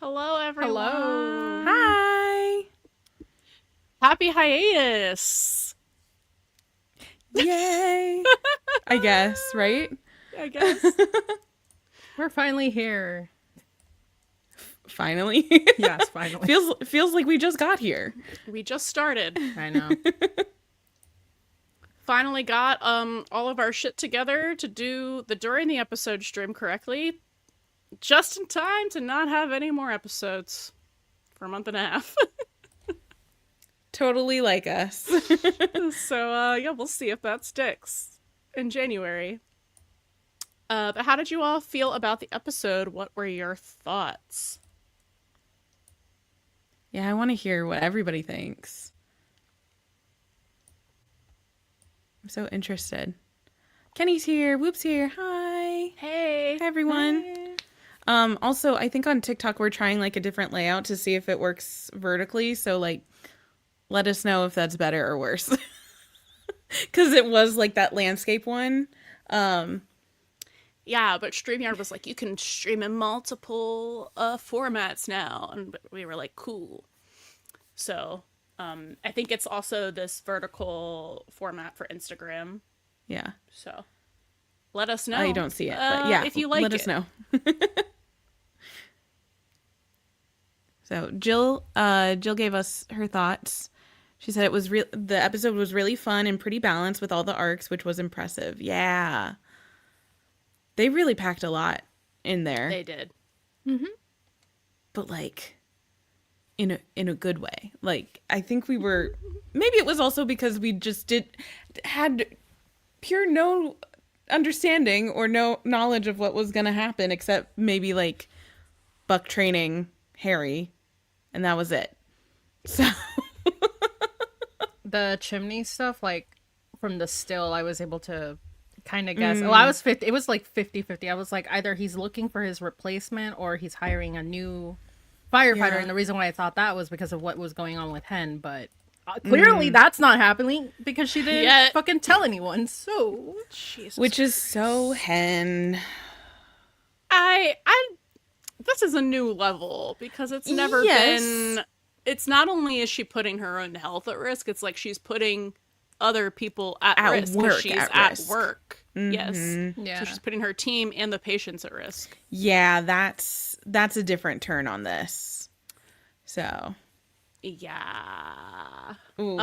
Hello, everyone. Hello. Hi. Happy hiatus. Yay. I guess, right? I guess. We're finally here. Finally. Yes, finally. Feels like we just got here. We just started. I know. Finally got all of our shit together to do the during the episode stream correctly. Just in time to not have any more episodes for a month and a half. Totally like us. So, yeah, we'll see if that sticks in January. But how did you all feel about the episode? What were your thoughts? Yeah, I want to hear what everybody thinks. I'm so interested. Kenny's here. Whoop's here. Hi. Hey. Hi, everyone. Hey. Also, I think on TikTok we're trying like a different layout to see if it works vertically. So like, let us know if that's better or worse. Because it was like that landscape one. Yeah, but StreamYard was like, you can stream in multiple formats now. And we were like, cool. So I think it's also this vertical format for Instagram. Yeah. So let us know. Oh, you don't see it, but yeah, if you like let us know. So Jill gave us her thoughts. She said the episode was really fun and pretty balanced with all the arcs, which was impressive. Yeah. They really packed a lot in there. They did. Mm-hmm. But like in a good way. Like I think we were, maybe it was also because we just had pure no understanding or no knowledge of what was going to happen, except maybe like Buck training Harry, and that was it. So The chimney stuff, like from the still, I was able to kind of guess. Oh, I was 50. It was like 50-50. I was like, either he's looking for his replacement or he's hiring a new firefighter. Yeah. And the reason why I thought that was because of what was going on with Hen. But clearly that's not happening because she didn't fucking tell anyone. So, Jesus. which is so Hen. This is a new level because it's never Yes. been. It's not only is she putting her own health at risk, it's like she's putting other people at risk because work she's at at risk. work. Yes. yeah. So she's putting her team and the patients at risk. Yeah, that's a different turn on this. So, Yeah. ooh.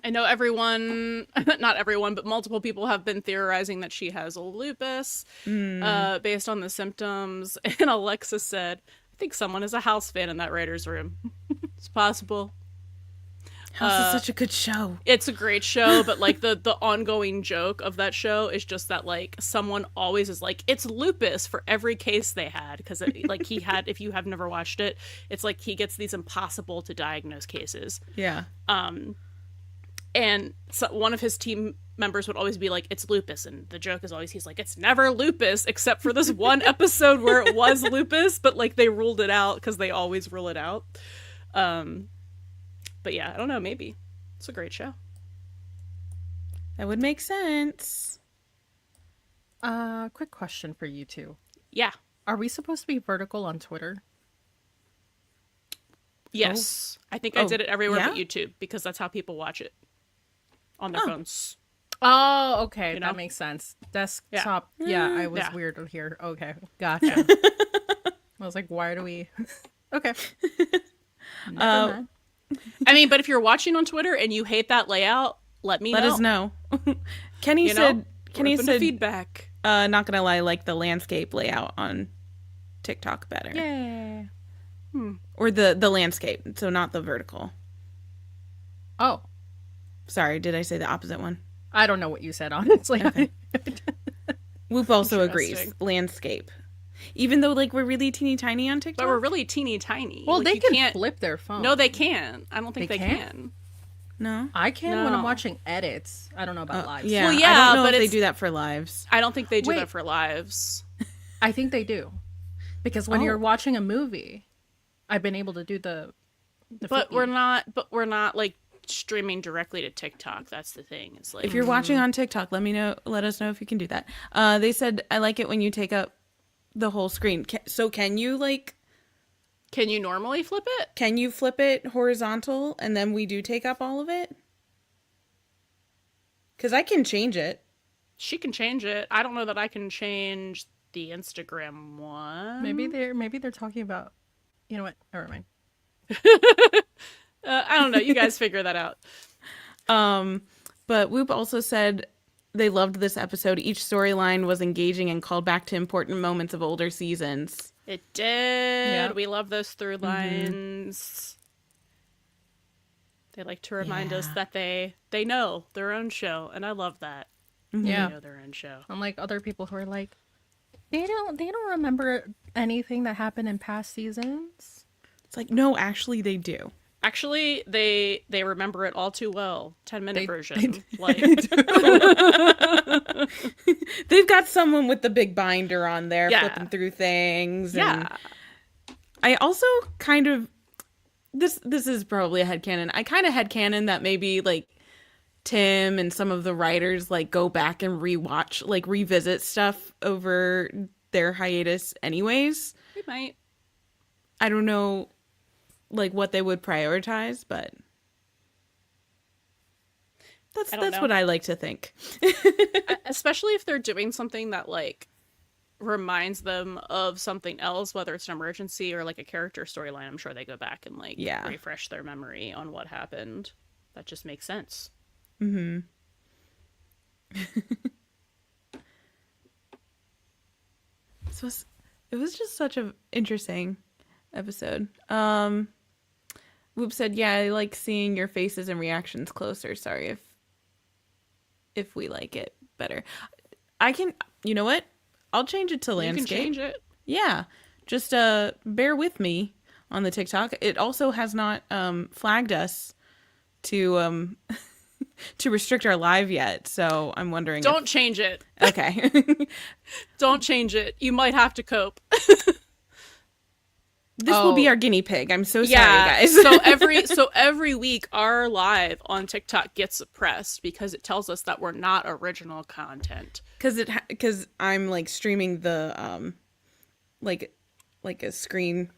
I know everyone, not everyone, but multiple people have been theorizing that she has lupus based on the symptoms. And Alexa said, I think someone is a House fan in that writer's room. It's possible. House is such a good show. It's a great show, but like the ongoing joke of that show is just that like someone always is like, it's lupus for every case they had. Because like he had, if you have never watched it, it's like he gets these impossible to diagnose cases. Yeah. And so one of his team members would always be like, it's lupus. And the joke is always, he's like, it's never lupus, except for this one episode where it was lupus, but like they ruled it out because they always rule it out. But yeah, I don't know, maybe. It's a great show. That would make sense. Quick question for you two. Yeah. Are we supposed to be vertical on Twitter? Yes. I think I did it everywhere yeah? but YouTube because that's how people watch it on their phones. Oh, okay. You know? That makes sense. Desktop. Yeah, I was Yeah. weird here. Okay. Gotcha. I was like, why do we... Okay. Never mind. I mean, but if you're watching on Twitter and you hate that layout, let me know. Let us know. Kenny You know? Kenny Open to said, feedback. not gonna lie, like the landscape layout on TikTok better. Yay. Or the landscape, so not the vertical. Oh, Sorry, did I say the opposite one? I don't know what you said, honestly. Okay. Whoop also agrees. Interesting. Landscape. Even though like we're really teeny tiny on TikTok. But we're really teeny tiny. Well, Like, they you can can't... flip their phone. No, they can't. I don't think They they can't? can. No. I can when I'm No. watching edits. I don't know about lives. Yeah. Well, yeah, I don't know but if they it's- do that for lives. I don't think they do Wait. that for lives. I think they do. Because when Oh. you're watching a movie, I've been able to do the But flippy. we're not like streaming directly to TikTok. That's the thing. It's like If you're watching on TikTok, let us know if you can do that. They said I like it when you take up the whole screen. So can you like Can you normally flip it? Can you flip it horizontal and then we do take up all of it? Because I can change it. She can change it. I don't know that I can change the Instagram one. Maybe they're talking about. You know what? Never mind. I don't know. You guys figure that out. But Whoop also said they loved this episode. Each storyline was engaging and called back to important moments of older seasons. It did. Yeah. We love those through lines. They like to remind us that they know their own show, and I love that. Yeah. They know their own show. Unlike other people who are like, they don't remember anything that happened in past seasons. It's like, no, actually they do. Actually, they remember it all too well. 10-minute version. They've got someone with the big binder on there flipping through things. Yeah. And I also kind of this is probably a headcanon. I kind of headcanon that maybe like Tim and some of the writers like go back and rewatch, like revisit stuff over their hiatus anyways. We might. I don't know like what they would prioritize, but that's what I like to think. Especially if they're doing something that like reminds them of something else, whether it's an emergency or like a character storyline. I'm sure they go back and like refresh their memory on what happened. That just makes sense. Mm-hmm. It was just such an interesting episode. Whoop said, yeah, I like seeing your faces and reactions closer. Sorry if we like it better. You know what? I'll change it to landscape. You can change it. Yeah. Just bear with me on the TikTok. It also has not flagged us to to restrict our live yet. So I'm wondering. Don't change it. Okay. Don't change it. You might have to cope. This will be our guinea pig. I'm so sorry, guys. so every week our live on TikTok gets suppressed because it tells us that we're not original content. Because I'm like streaming the like a screen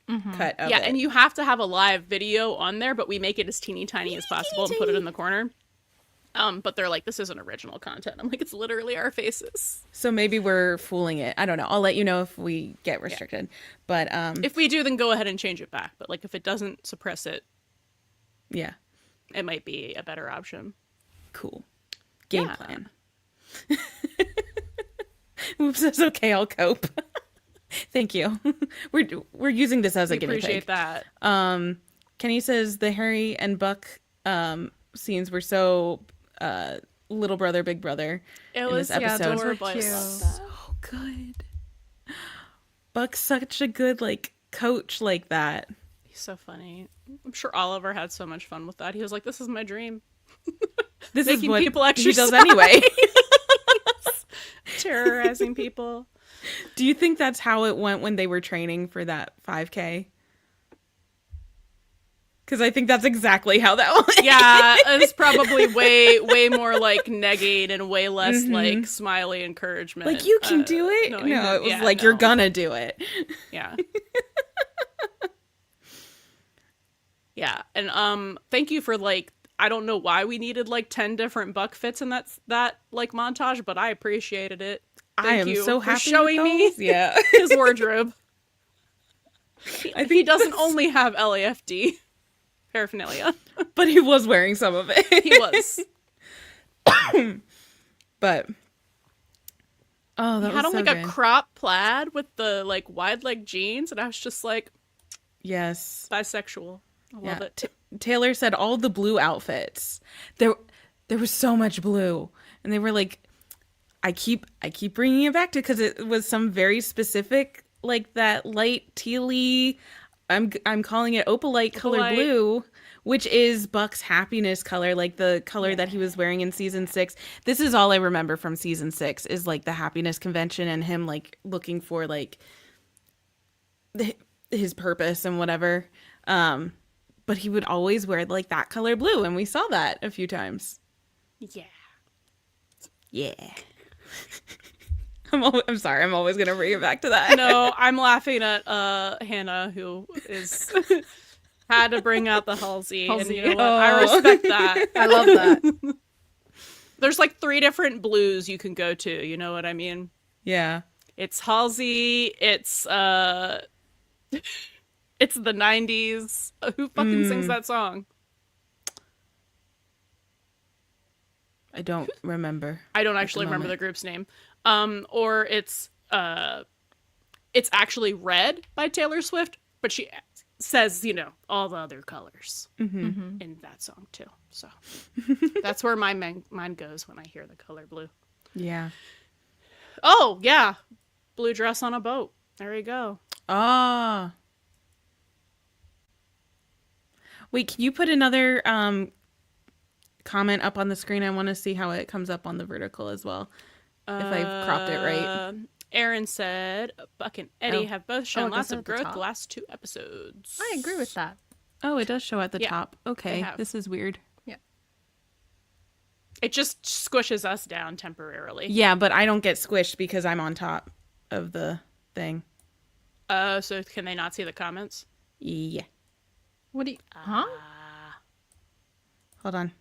cut of it. And you have to have a live video on there, but we make it as teeny tiny as possible and put it in the corner. But they're like, this isn't original content. I'm like, it's literally our faces. So maybe we're fooling it. I don't know. I'll let you know if we get restricted. But if we do, then go ahead and change it back. But like, if it doesn't suppress it, yeah, it might be a better option. Cool. Game plan. Oops, that's okay. I'll cope. Thank you. We're using this as a guinea pig. Appreciate that. Kenny says the Harry and Buck scenes were so little brother, big brother in this episode. Those were cute. So good. Buck's such a good like coach like that. He's so funny. I'm sure Oliver had so much fun with that. He was like, "This is my dream." This Making is what people he does anyway. Terrorizing people. Do you think that's how it went when they were training for that 5K? Because I think that's exactly how that went. Yeah, it's probably way more like negging and way less like smiley encouragement. Like, you can do it? No, it was like, you're gonna do it. Yeah. Yeah, and thank you for like, I don't know why we needed like 10 different Buck fits in that like montage, but I appreciated it. Thank you so happy for showing me his wardrobe. I think he doesn't only have LAFD paraphernalia, but he was wearing some of it. He was. But he had on like a crop plaid with the like wide leg jeans, and I was just like, yes, bisexual. I love it. Taylor said all the blue outfits. There was so much blue, and they were like, I keep bringing it back to because it was some very specific, like that light tealy. I'm calling it opalite color blue, which is Buck's happiness color, like the color that he was wearing in season 6. This is all I remember from season 6 is like the happiness convention and him like looking for like his purpose and whatever. But he would always wear like that color blue, and we saw that a few times. Yeah. Yeah. I'm sorry. I'm always gonna bring it back to that. No, I'm laughing at Hannah, who is had to bring out the Halsey, and Halsey. you know what? I respect that. I love that. There's like 3 different blues you can go to. You know what I mean? Yeah. It's Halsey. It's it's the '90s. Who fucking sings that song? I don't remember. I don't actually remember the group's name. Or it's actually Red by Taylor Swift, but she says, you know, all the other colors in that song too. So that's where my mind goes when I hear the color blue. Yeah. Oh, yeah. Blue dress on a boat. There you go. Ah. Wait, can you put another comment up on the screen? I want to see how it comes up on the vertical as well. If I've cropped it right. Aaron said, Buck and Eddie have both shown it lots goes of at the growth top. the last 2 episodes. I agree with that. Oh, it does show at the Yeah, top. Okay, have. this is weird. Yeah. It just squishes us down temporarily. Yeah, but I don't get squished because I'm on top of the thing. So can they not see the comments? Yeah. What do you? Huh? Hold on.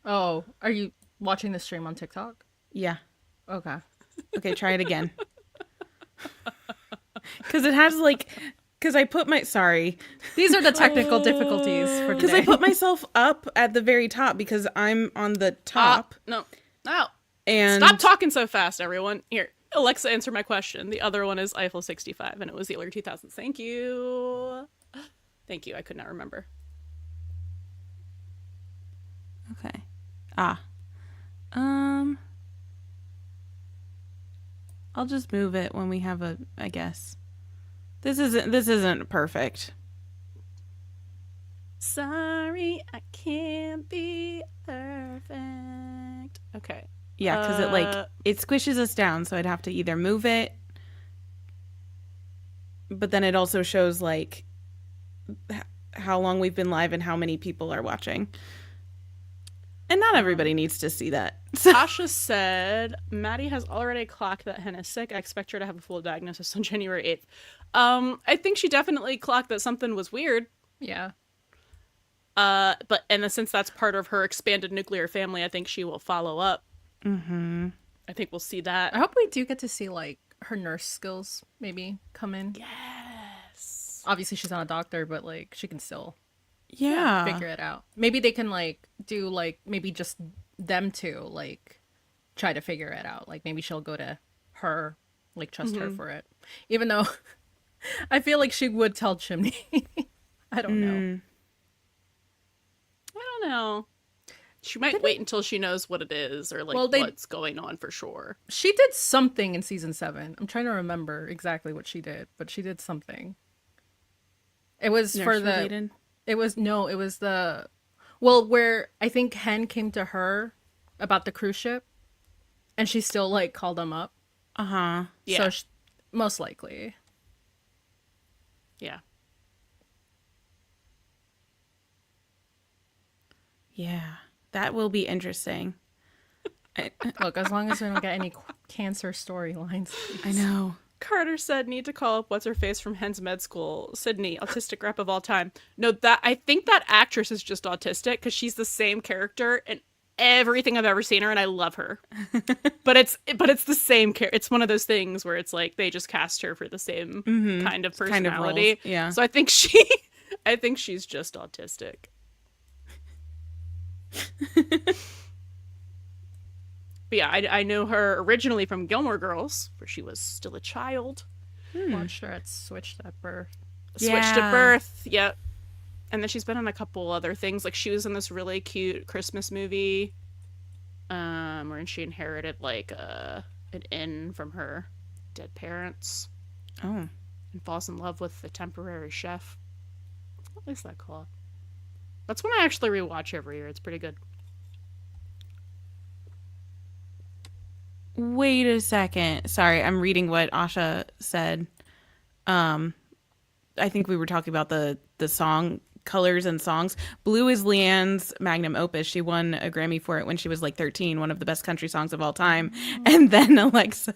Oh, are you watching the stream on TikTok? Yeah. Okay. Okay, try it again. Because it has like, because I put my, sorry. These are the technical difficulties for Because today. I put myself up at the very top because I'm on the top. No. And Stop talking so fast, everyone. Here, Alexa, answer my question. The other one is Eiffel 65, and it was the early 2000s. Thank you. Thank you. I could not remember. Okay. I'll just move it when we have I guess. This isn't perfect. Sorry, I can't be perfect. Okay. Yeah, because it squishes us down, so I'd have to either move it, but then it also shows like how long we've been live and how many people are watching. And not everybody needs to see that. So. Tasha said, Maddie has already clocked that Hen is sick. I expect her to have a full diagnosis on January 8th. I think she definitely clocked that something was weird. Yeah. But since that's part of her expanded nuclear family, I think she will follow up. Mm-hmm. I think we'll see that. I hope we do get to see like her nurse skills maybe come in. Yes. Obviously, she's not a doctor, but like she can still Yeah. figure it out. Maybe they can like do like maybe just them two like try to figure it out. Like maybe she'll go to her, like trust her for it. Even though I feel like she would tell Chimney. I don't know. I don't know. She might wait until she knows what it is or like what's going on for sure. She did something in season 7. I'm trying to remember exactly what she did, but she did something. It was Nurse for the related? It was the where I think Hen came to her about the cruise ship and she still like called them up. Uh-huh. Yeah. So most likely. Yeah. Yeah. That will be interesting. Look, as long as we don't get any cancer storylines. I know. Carter said, need to call up what's her face from Hen's Med School, Sydney, autistic rep of all time. No, I think that actress is just autistic because she's the same character in everything I've ever seen her, and I love her. but it's the same character. It's one of those things where it's like they just cast her for the same kind of personality. Kind of roles, yeah. So I think she's just autistic. But yeah, I know her originally from Gilmore Girls, where she was still a child. Watched her at Switched at Birth. Switched at birth, yep. And then she's been in a couple other things. Like she was in this really cute Christmas movie, where she inherited like an inn from her dead parents. Oh. And falls in love with the temporary chef. What is that called? That's one I actually rewatch every year. It's pretty good. Wait a second. Sorry, I'm reading what Asha said. I think we were talking about the song colors and songs. Blue is Leanne's magnum opus. She won a Grammy for it when she was like 13, one of the best country songs of all time. And then Alexa,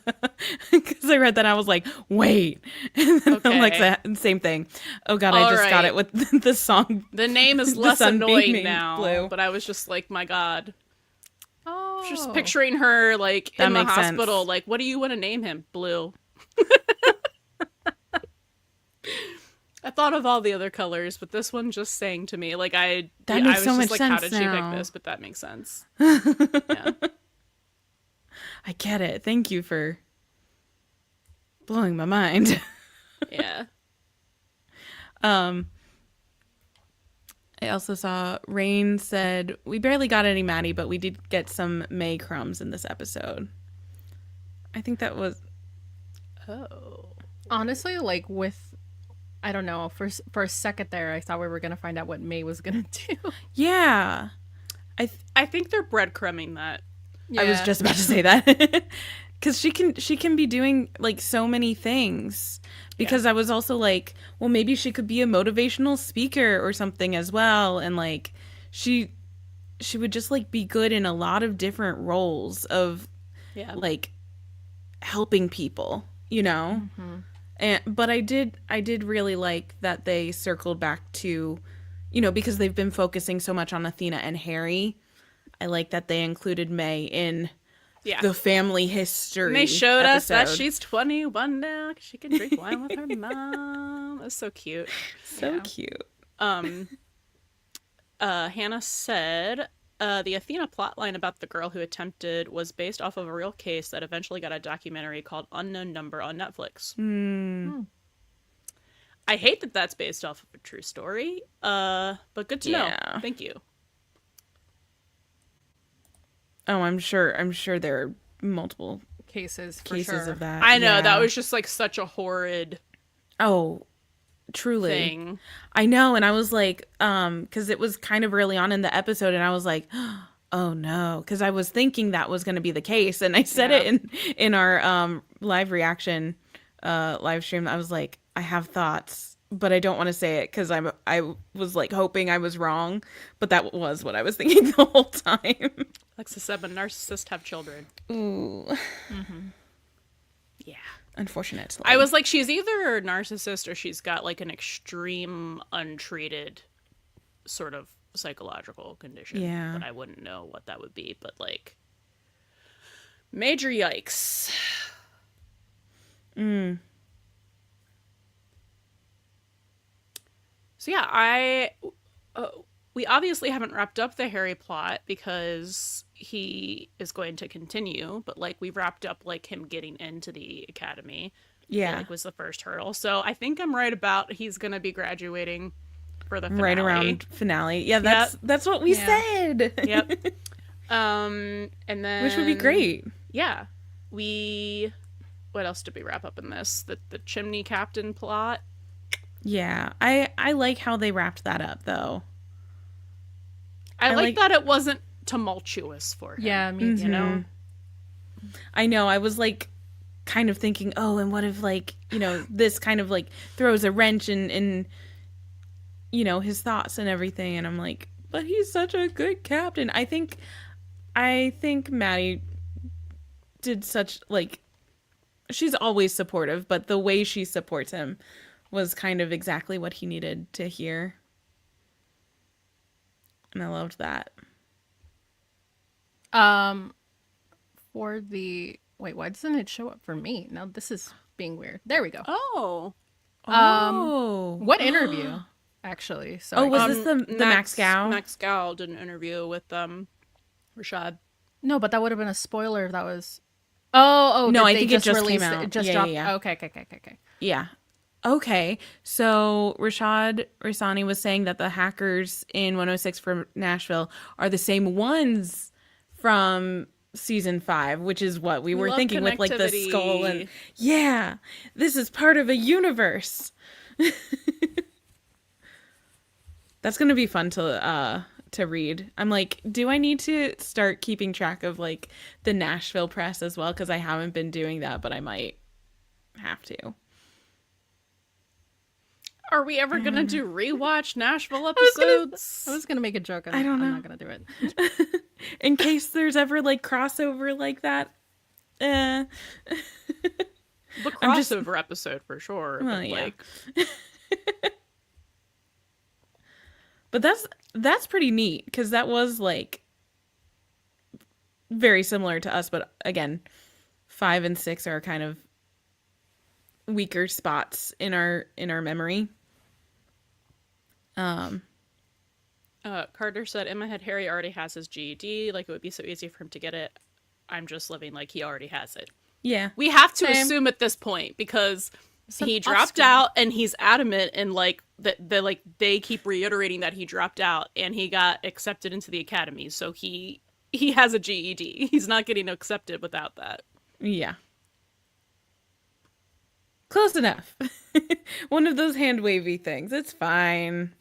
because I read that, I was like, wait. And then Okay. Alexa, same thing. Oh God, I All just got right. it with the song. The name is The less sun annoying beaming now, blue. but I was just like, my God. Oh. Just picturing her like That in the makes hospital, sense. like, what do you want to name him? Blue. I thought of all the other colors, but this one just sang to me. Like That I makes was so just much like, how sense did she now. pick this? But that makes sense. Yeah. I get it. Thank you for blowing my mind. Yeah. I also saw Rain said, we barely got any Maddie, but we did get some May crumbs in this episode. I think that was... Oh. Honestly, like with, I don't know, for a second there, I thought we were gonna find out what May was gonna do. Yeah. I think they're breadcrumbing that. I was just about to say that. Because she can be doing like so many things. Because I was also like, well, maybe she could be a motivational speaker or something as well. And like she would just like be good in a lot of different roles of like helping people, you know? But I did really like that they circled back to, you know, because they've been focusing so much on Athena and Harry. I like that they included May in the family history. And they showed us that episode. she's 21 now. 'Cause she can drink wine with her mom. That's so cute. So cute. Hannah said, the Athena plotline about the girl who attempted was based off of a real case that eventually got a documentary called Unknown Number on Netflix. I hate that that's based off of a true story, but good to know. Thank you. Oh, I'm sure there are multiple cases cases of that. I know, that was just like such a horrid truly thing. I know, and I was like, because it was kind of early on in the episode, and I was like, oh no, because I was thinking that was going to be the case, and I said it in our live reaction live stream. I was like, I have thoughts, but I don't want to say it because I was like hoping I was wrong, but that was what I was thinking the whole time. Alexa said, "But narcissists have children." Ooh. Yeah. Unfortunately. I was like, she's either a narcissist or she's got like an extreme untreated sort of psychological condition. Yeah. But I wouldn't know what that would be. But like, major yikes. So yeah, we obviously haven't wrapped up the Harry plot because he is going to continue, but like we've wrapped up like him getting into the academy. Yeah. Like was the first hurdle. So I think I'm right about he's going to be graduating for the finale. Right around finale. Yeah, that's what we said. Yep. And then Which would be great. Yeah. What else did we wrap up in this? The chimney captain plot. Yeah. I like how they wrapped that up though. I like that it wasn't tumultuous for him. Yeah, me too. You know? I know. I was like kind of thinking, oh, and what if like, you know, this kind of like throws a wrench in you know, his thoughts and everything, and I'm like, but he's such a good captain. I think Maddie did such like, she's always supportive, but the way she supports him was kind of exactly what he needed to hear. And I loved that. For the wait, why doesn't it show up for me? Now this is being weird. There we go. Oh. What interview? Actually, so Oh, was this the Max Gow? Max Gow did an interview with Rashad. no, but that would have been a spoiler if that was. Oh, No, did I they think it just released came out. It just Yeah, dropped. yeah, yeah. Okay. Yeah. Okay. So Rashad Rasani was saying that the hackers in 106 for Nashville are the same ones from season 5, which is what we were love thinking with like the connectivity. skull and yeah, this is part of a universe. That's going to be fun to read. I'm like, do I need to start keeping track of like the Nashville press as well? Because I haven't been doing that, but I might have to. Are we ever gonna do rewatch Nashville episodes? I was gonna make a joke. I don't know. I'm not gonna do it. In case there's ever like crossover like that. The crossover episode for sure. Well, but, yeah. like, But that's pretty neat because that was like very similar to us, but again, 5 and 6 are kind of weaker spots in our memory. Carter said, in my head, Harry already has his GED. Like, it would be so easy for him to get it. I'm just living like he already has it. Yeah. We have to Same. assume at this point because an he dropped offspring. out and he's adamant and like that they keep reiterating that he dropped out and he got accepted into the academy. So he has a GED. He's not getting accepted without that. Yeah. Close enough. One of those hand wavy things. It's fine.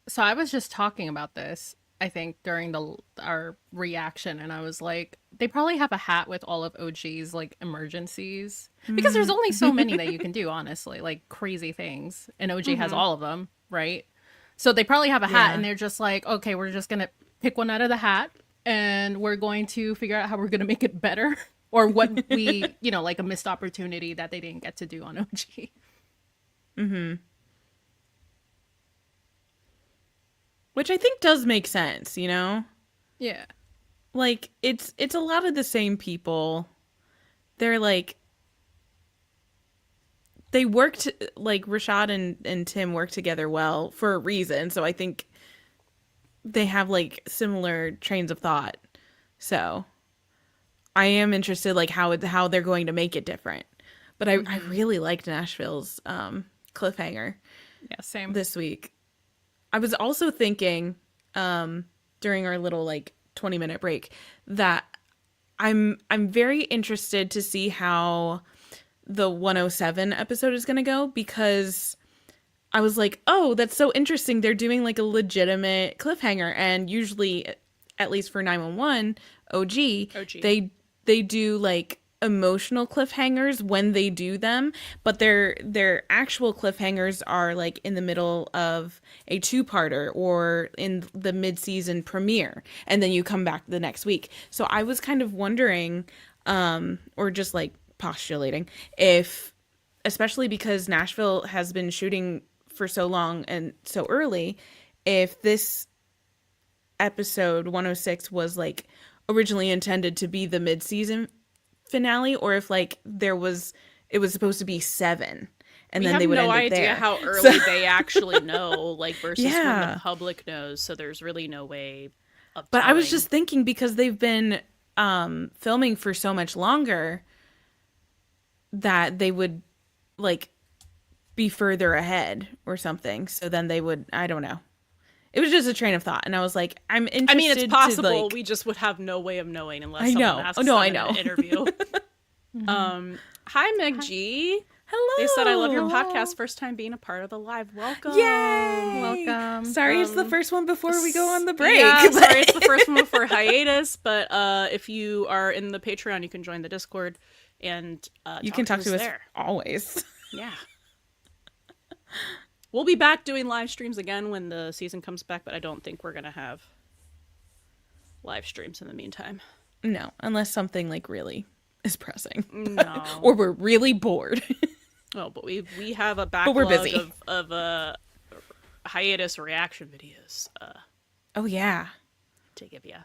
So I was just talking about this, I think, during our reaction, and I was like, they probably have a hat with all of OG's like emergencies because there's only so many that you can do, honestly, like crazy things, and OG has all of them, right? So they probably have a hat, Yeah. and they're just like, okay, we're just gonna pick one out of the hat, and we're going to figure out how we're gonna make it better, or what we, like a missed opportunity that they didn't get to do on OG. Which I think does make sense, you know? Yeah. Like it's a lot of the same people. They're like they worked like Rashad and Tim work together well for a reason. So I think they have like similar trains of thought. So I am interested like how they're going to make it different. But I really liked Nashville's cliffhanger Yeah, same. this week. I was also thinking during our little like 20-minute break that I'm very interested to see how the 107 episode is going to go because I was like, oh, that's so interesting. They're doing like a legitimate cliffhanger, and usually, at least for 911 OG. they do like emotional cliffhangers when they do them, but their actual cliffhangers are like in the middle of a two-parter or in the mid-season premiere, and then you come back the next week. So I was kind of wondering or just like postulating if, especially because Nashville has been shooting for so long and so early, if this episode 106 was like originally intended to be the mid-season finale, or if like it was supposed to be 7 and then they would end it there. We have no idea how early they actually know, like versus when Yeah. the public knows. So there's really no way of But I was telling. just thinking because they've been filming for so much longer that they would like be further ahead or something. So then they would, I don't know. It was just a train of thought, and I was like, I'm interested. I mean, it's possible. To, like, We just would have no way of knowing unless I know. someone asks Oh, no, them I in know. an interview. Hi, Meg G. hello. They said, I love your podcast. First time being a part of the live. Welcome. Yay! Welcome. Sorry, it's the first one before we go on the break. Yeah, but- sorry, it's the first one before hiatus, but if you are in the Patreon, you can join the Discord and you can talk to us there. always. Yeah. We'll be back doing live streams again when the season comes back, but I don't think we're going to have live streams in the meantime. No, unless something like really is pressing. No. Or we're really bored. Oh, but we have a But we're backlog busy. of hiatus reaction videos Oh, yeah. to give you.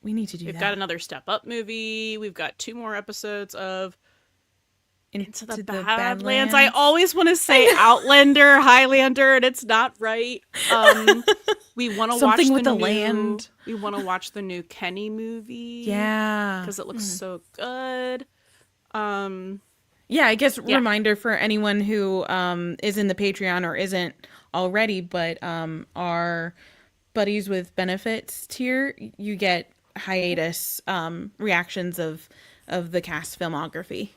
We need to do We've that. got another Step Up movie. We've got 2 more episodes of Into the Badlands. I always want to say Outlander, Highlander, and it's not right. We want to watch Something with the the new, land. We want to watch the new Kenny movie. Yeah. because it looks so good. Yeah, I guess reminder for anyone who is in the Patreon or isn't already, but our Buddies with Benefits tier, you get hiatus reactions of the cast filmography.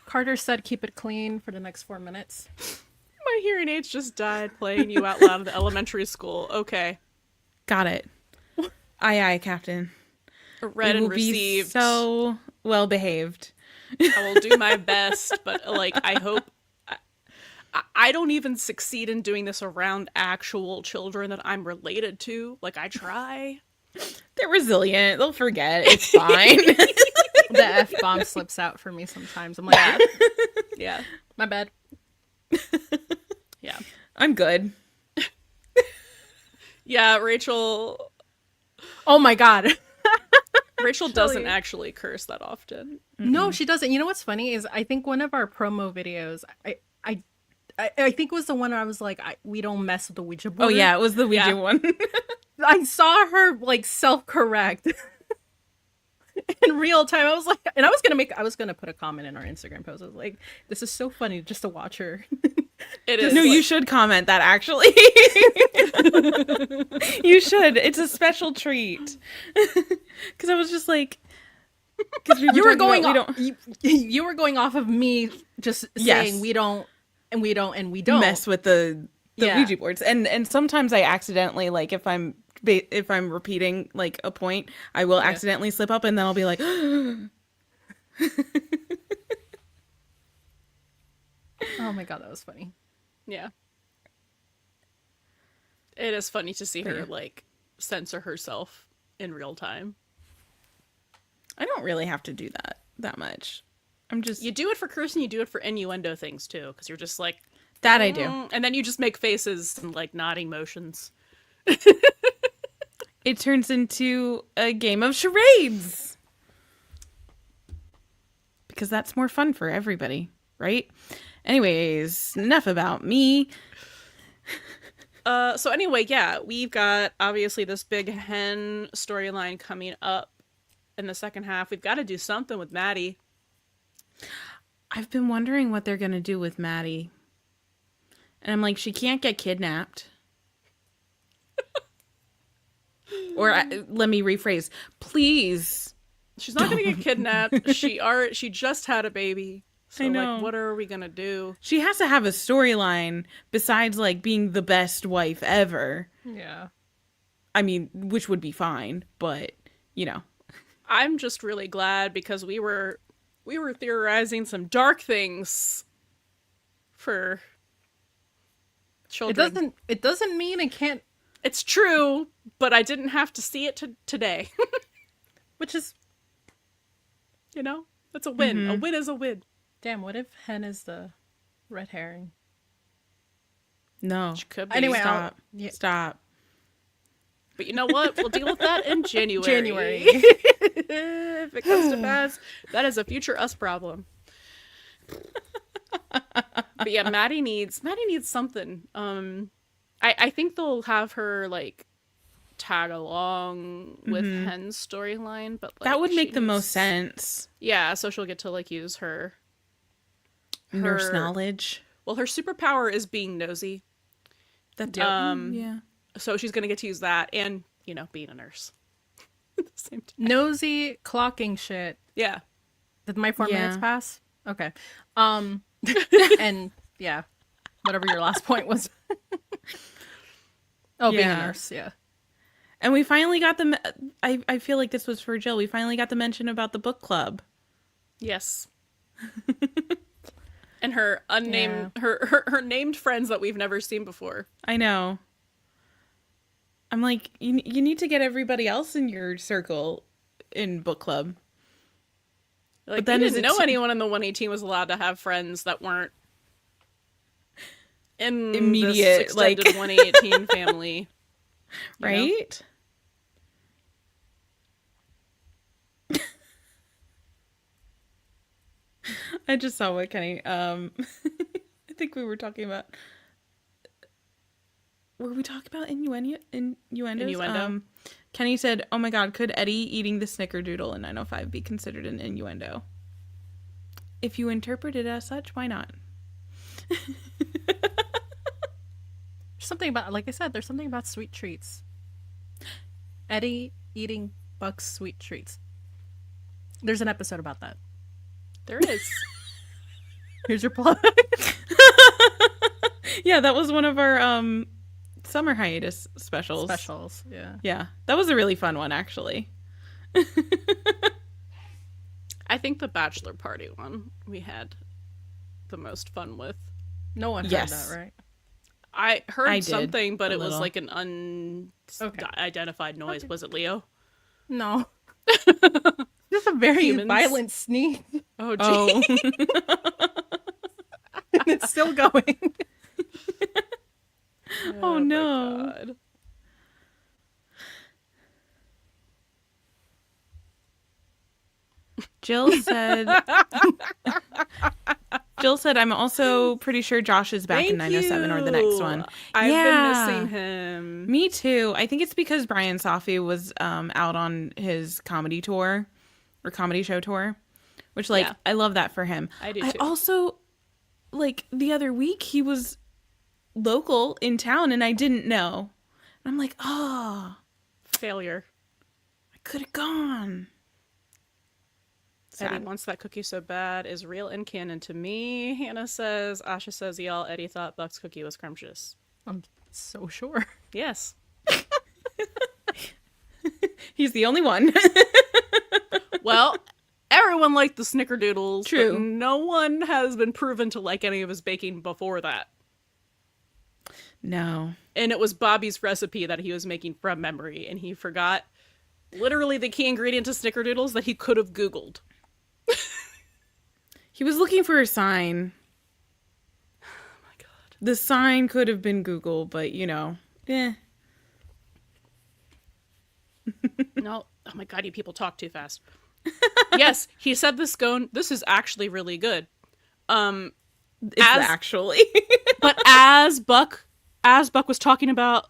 Carter said keep it clean for the next 4 minutes. My hearing aids just died playing you out loud in the elementary school. Okay. Got it. Aye, aye, Captain. Read We and will be received. so well behaved. I will do my best, but like I hope I don't even succeed in doing this around actual children that I'm related to. Like, I try. They're resilient. They'll forget. It's fine. The F-bomb slips out for me sometimes. I'm like, Yeah. Yeah. my bad. Yeah. I'm good. Yeah, Rachel Oh my god. doesn't actually curse that often. No, she doesn't. You know what's funny is I think one of our promo videos, I think was the one where I was like, we don't mess with the Ouija board. Oh yeah, it was the Ouija Yeah. one. I saw her like self-correct in real time. I was like, and I was gonna put a comment in our Instagram post. I was like, this is so funny just to watch her. It is. No, you should comment that actually. You should. It's a special treat. Because I was just like, because You were going off. You were going off of me just saying Yes. we don't mess with the Yeah. Ouija boards, and sometimes I accidentally, like, if I'm repeating like a point, I will accidentally slip up, and then I'll be like, Oh my god, that was funny. Yeah. It is funny to see her, like, censor herself in real time. I don't really have to do that much. I'm just You do it for cursing, you do it for innuendo things, too, because you're just like... that I do. And then you just make faces and, like, nodding motions. It turns into a game of charades. Because that's more fun for everybody, right? Anyways, enough about me. So anyway, yeah, we've got, obviously, this big hen storyline coming up in the second half. We've got to do something with Maddie. I've been wondering what they're going to do with Maddie. And I'm like, she can't get kidnapped. Or let me rephrase. Please. She's not going to get kidnapped. She just had a baby. So, I know. like, what are we going to do? She has to have a storyline besides, like, being the best wife ever. Yeah. I mean, which would be fine, but, you know. I'm just really glad because we were theorizing some dark things for children. It doesn't mean it can't, It's true, but I didn't have to see it today. which is, You know? That's a win. A win is a win. damn, what if hen is the red herring? No. Which could be. Anyway, Stop. yeah. Stop. But you know what? We'll deal with that in January. January. If it comes to pass, that is a future us problem. But yeah, Maddie needs something. I think they'll have her, like, tag along with Hen's storyline, but like, That would make she the most needs- sense. Yeah, so she'll get to, like, use her Nurse knowledge. Well, her superpower is being nosy. That yeah. So she's going to get to use that and, you know, being a nurse at the same time. Nosy clocking shit. Yeah. Did my 4 Yeah. minutes pass? Okay. And yeah, whatever your last point was. Oh, being a Yeah. nurse, yeah. And we finally got the I feel like this was for Jill. We finally got the mention about the book club. Yes. And her unnamed her named friends that we've never seen before. I know. I'm like, you need to get everybody else in your circle in book club. Like, then we is didn't it know too- anyone in the 118 was allowed to have friends that weren't in Immediate, this like- extended 118 family. You know? Right? I just saw what Kenny I think we were talking about. Were we talking about innuendos? Innuendo. Kenny said, "Oh my god, could Eddie eating the snickerdoodle in 905 be considered an innuendo? If you interpret it as such, why not?" Something about, like I said, there's something about sweet treats. Eddie eating Buck's sweet treats. There's an episode about that. There is. Here's your plug. Yeah, that was one of our summer hiatus specials. Yeah. Yeah, that was a really fun one, actually. I think the bachelor party one we had the most fun with. No one heard Yes. that, right? I heard I did, something, but a it was little. like an unidentified noise. Was it Leo? No. Just a very Humans. violent sneeze. Oh, gee. Oh. And it's still going. Oh, my no. God. Jill said I'm also pretty sure Josh is back in Thank 907 or the next one. I've Yeah. been missing him. Me too. I think it's because Brian Safi was out on his comedy tour or comedy show tour, which like Yeah. I love that for him. I do I too. also like the other week he was local in town and I didn't know. And I'm like, oh, Failure. I could have gone. Eddie Sad. wants that cookie so bad is real and canon to me. Hannah says, Asha says, y'all, Eddie thought Buck's cookie was scrumptious. I'm so sure. Yes. He's the only one. Well, everyone liked the snickerdoodles. True. But no one has been proven to like any of his baking before that. No. And it was Bobby's recipe that he was making from memory, and he forgot literally the key ingredient to snickerdoodles that he could have Googled. He was looking for a sign. Oh my God. The sign could have been Google, but you know, No. Oh my God, you people talk too fast. Yes, he said this scone, this is actually really good. It's As- actually. But as Buck was talking about,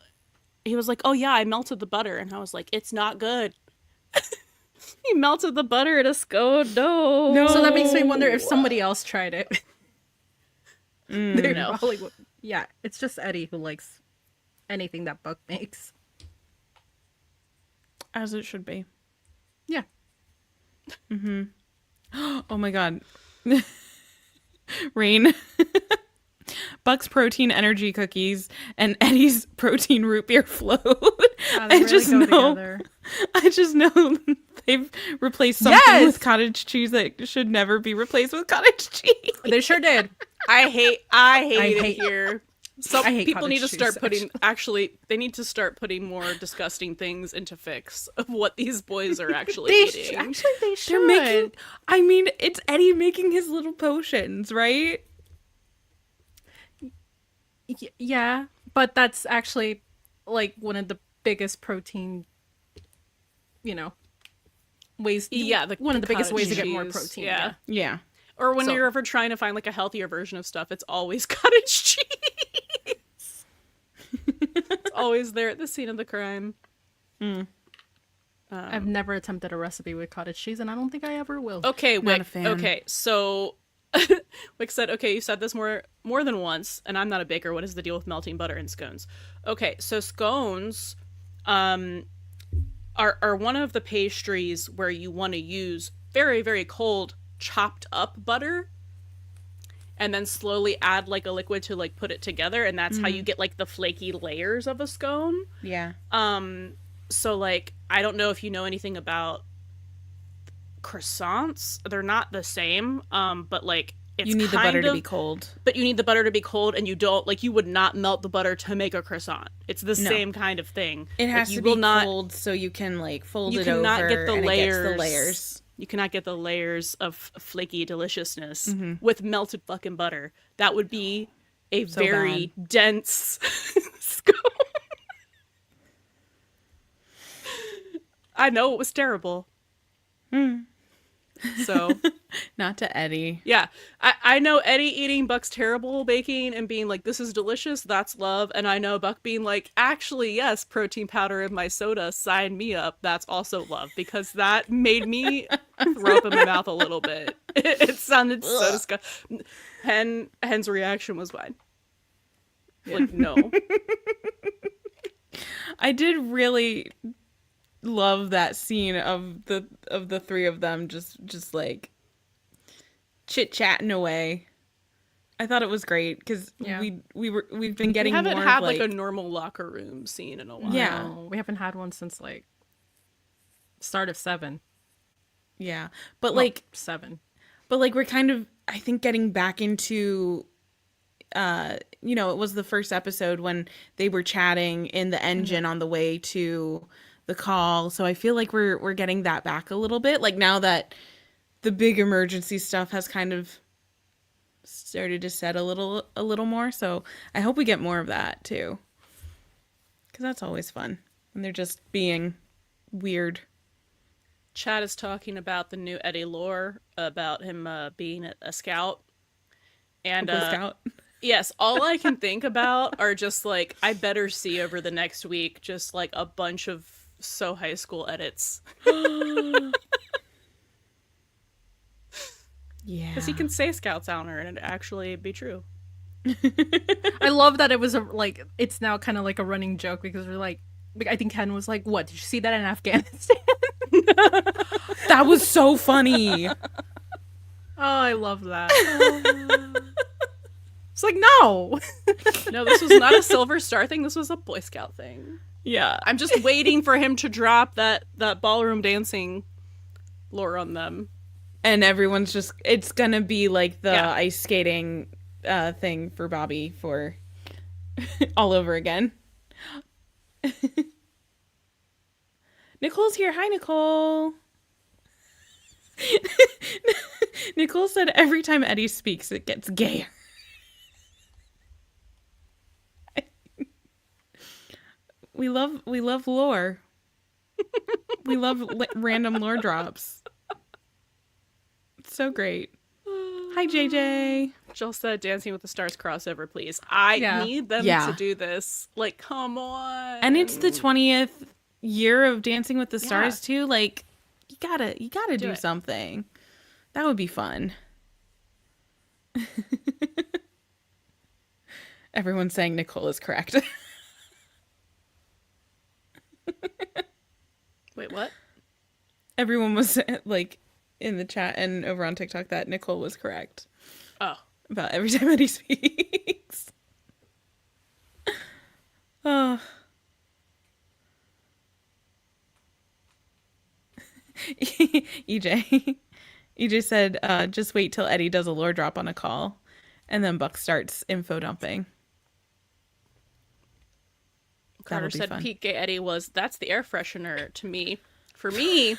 he was like, oh yeah, I melted the butter. And I was like, it's not good. He melted the butter in a scone. No. So that makes me wonder if somebody else tried it. They no. probably would. Yeah, it's just Eddie who likes anything that Buck makes. As it should be. Yeah. Oh my God. Rain. Buck's protein energy cookies and Eddie's protein root beer float. They really go together. I just know they've replaced something Yes! with cottage cheese that should never be replaced with cottage cheese. They sure did. I hate it hate- here. Some I hate people need to cottage start cheese, putting they need to start putting more disgusting things into fix of what these boys are actually eating. Actually, they should. They're making, I mean, it's Eddie making his little potions, right? Yeah, but that's actually like one of the biggest protein, ways. Yeah, one of the biggest ways to cottage get more cheese, protein. yeah. Yeah. Or when So- you're ever trying to find like a healthier version of stuff, it's always cottage cheese. It's always there at the scene of the crime. I've never attempted a recipe with cottage cheese, and I don't think I ever will. Okay, Not Wick. a fan. Okay, so Wick said, "Okay, you said this more than once, and I'm not a baker. What is the deal with melting butter in scones?" Okay, so scones, are one of the pastries where you want to use very, very cold chopped up butter, and then slowly add like a liquid to like put it together, and that's how you get like the flaky layers of a scone. Yeah. So like I don't know if you know anything about croissants. They're not the same, but like it's You need the kind butter to of- be cold. but you need the butter to be cold, and you don't like you would not melt the butter to make a croissant. It's the same kind of thing. It has Like, to you will be not, cold so you can like fold you it cannot over get the and it gets layers. the layers. You cannot get the layers of flaky deliciousness Mm-hmm. with melted fucking butter. That would be a So very dense scone. I know it was terrible. So Not to Eddie. yeah, I know Eddie eating Buck's terrible baking and being like, this is delicious, that's love. And I know Buck being like, actually, yes, protein powder in my soda, sign me up. That's also love, because that made me throw up in my mouth a little bit. It sounded so disgusting. Hen's reaction was fine. Like, no. I did really love that scene of the three of them just like chit-chatting away. I thought it was great because Yeah. we've been getting We haven't more had of, like a normal locker room scene in a while. Yeah. No, we haven't had one since like start of 7. yeah, but Well, like 7. we're kind of, I think, getting back into it was the first episode when they were chatting in the engine on the way to the call. So I feel like we're getting that back a little bit. Like now that the big emergency stuff has kind of started to set a little more. So I hope we get more of that too. Because that's always fun when they're just being weird. Chad is talking about the new Eddie lore about him being a scout. And Scout. yes, all I can think about are just like, I better see over the next week just like a bunch of So High School edits. Yeah. Because he can say Scout's honor and it actually be true. I love that it was it's now kind of like a running joke because we're like, I think Ken was like, what, did you see that in Afghanistan? That was so funny. Oh, I love that. It's like, no. No, this was not a Silver Star thing. This was a Boy Scout thing. Yeah. I'm just waiting for him to drop that ballroom dancing lore on them. And everyone's just, it's gonna be like the ice skating thing for Bobby for all over again. Nicole's here. Hi, Nicole. Nicole said every time Eddie speaks, it gets gayer. We love lore. We love random lore drops. It's so great. Hi, JJ. Jill said Dancing with the Stars crossover, please. I need them to do this. Like, come on. And it's the 20th year of Dancing with the Stars too. Like, you gotta do something. That would be fun. Everyone's saying Nicole is correct. Wait, what? Everyone was like in the chat and over on TikTok that Nicole was correct. Oh. About every time that he speaks. Oh. EJ said, just wait till Eddie does a lore drop on a call. And then Buck starts info dumping. Carter said Pete Gay Eddie that's the air freshener to me. For me,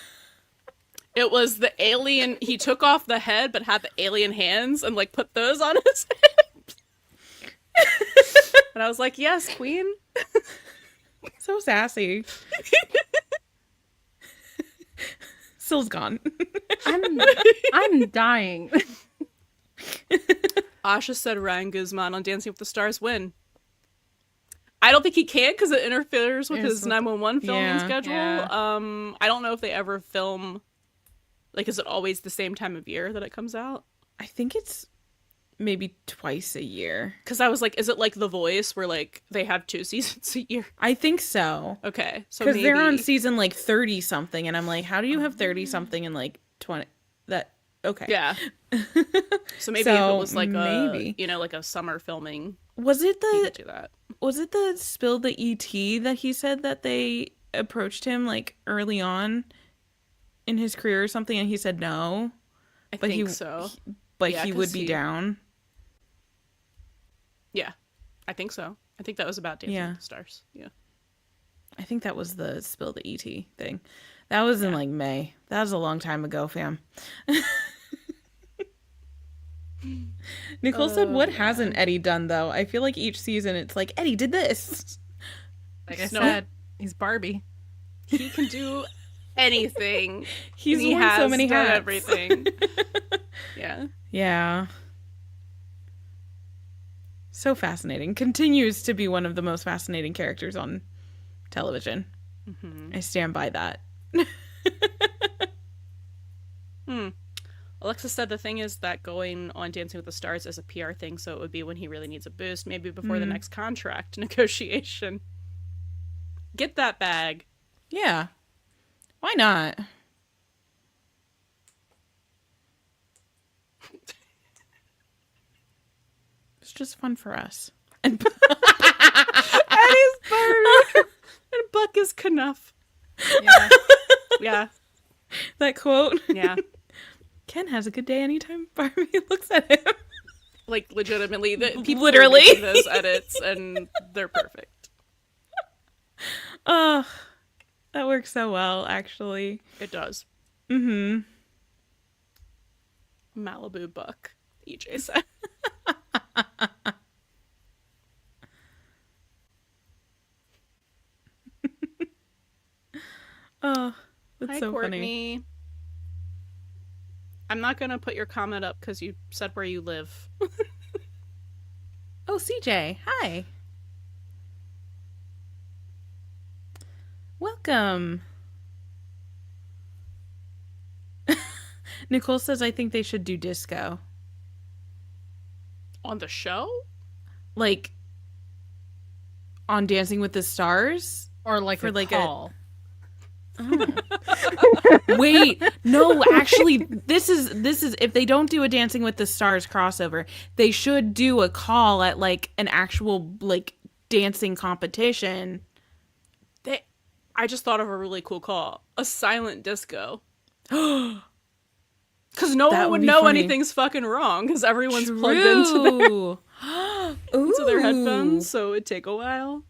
it was the alien. He took off the head but had the alien hands and like put those on his head. And I was like, yes, queen. So sassy. Syl's gone. I'm dying. Asha said Ryan Guzman on Dancing with the Stars win. I don't think he can because it interferes with his 911 filming schedule. Yeah. I don't know if they ever film. Like, is it always the same time of year that it comes out? I think it's maybe twice a year. Because I was like, is it like The Voice where like they have 2 seasons a year? I think so. Okay, so because they're on season like 30 something, and I'm like, how do you have 30 something in like 20? That okay? Yeah. So maybe if it was like like a summer filming. Was it he could do that? Was it the Spill the ET that he said that they approached him like early on in his career or something, and he said no? I think so. But he would be down. Yeah, I think so. I think that was about Dancing with the Stars. Yeah. I think that was the Spill the ET thing. That was in like May. That was a long time ago, fam. Nicole said, what hasn't Eddie done, though? I feel like each season it's like, Eddie did this. Like I said, he's Barbie. He can do anything. He's worn so many hats. Everything. Yeah. Yeah. So fascinating. Continues to be one of the most fascinating characters on television. Mm-hmm. I stand by that. Alexa said the thing is that going on Dancing with the Stars is a PR thing, so it would be when he really needs a boost, maybe before the next contract negotiation. Get that bag. Yeah. Why not? It's just fun for us. And Eddie's bird. And Buck is Knuff. Yeah. Yeah. That quote. Yeah. Ken has a good day anytime Barbie looks at him. Like, legitimately, the people Literally. are making those edits, and they're perfect. Oh, that works so well, actually. It does. Mm-hmm. Malibu Buck, EJ said. Oh, that's Hi, so funny. Courtney. I'm not going to put your comment up because you said where you live. Oh, CJ, hi. Welcome. Nicole says, I think they should do disco. On the show? Like, on Dancing with the Stars? Or like For a like call. Wait, no, actually, this is if they don't do a Dancing with the Stars crossover, they should do a call at like an actual like dancing competition. I just thought of a really cool call. A silent disco. Because no That one would would be know funny. anything's fucking wrong because everyone's plugged into their headphones, so it'd take a while.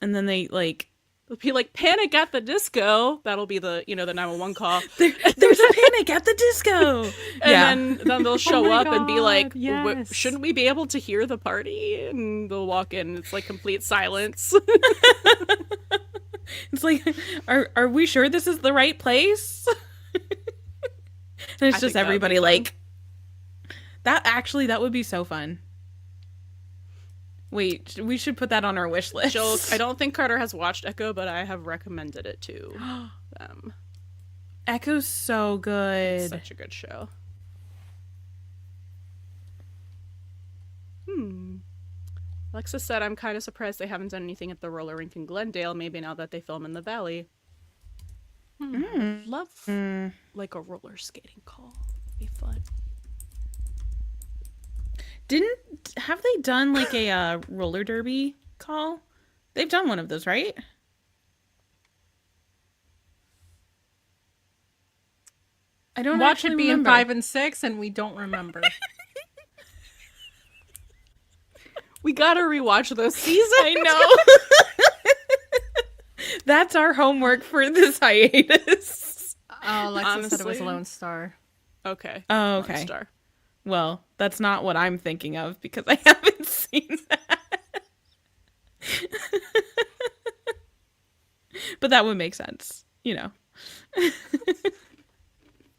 And then they like, It'll be like Panic at the Disco. That'll be the the 911 call. there's a panic at the disco. And then they'll show my up and be like, God, yes. shouldn't we be able to hear the party? And they'll walk in. It's like complete silence. It's like, are we sure this is the right place? And it's I just think that would everybody be fun. like that would be so fun. Wait, we should put that on our wish list. Joke. I don't think Carter has watched Echo, but I have recommended it to them. Echo's so good. Such a good show. Alexis said, I'm kind of surprised they haven't done anything at the roller rink in Glendale, maybe now that they film in the Valley. Love like a roller skating call. Be fun. Have they done like a roller derby call? They've done one of those, right? I don't Watch it actually be remember. in 5 and 6, and we don't remember. We gotta rewatch those seasons. I know. That's our homework for this hiatus. Oh, Alexa said it was Honestly. Lone Star. Okay. Oh, Lone okay. Star. Well, that's not what I'm thinking of because I haven't seen that. But that would make sense, you know.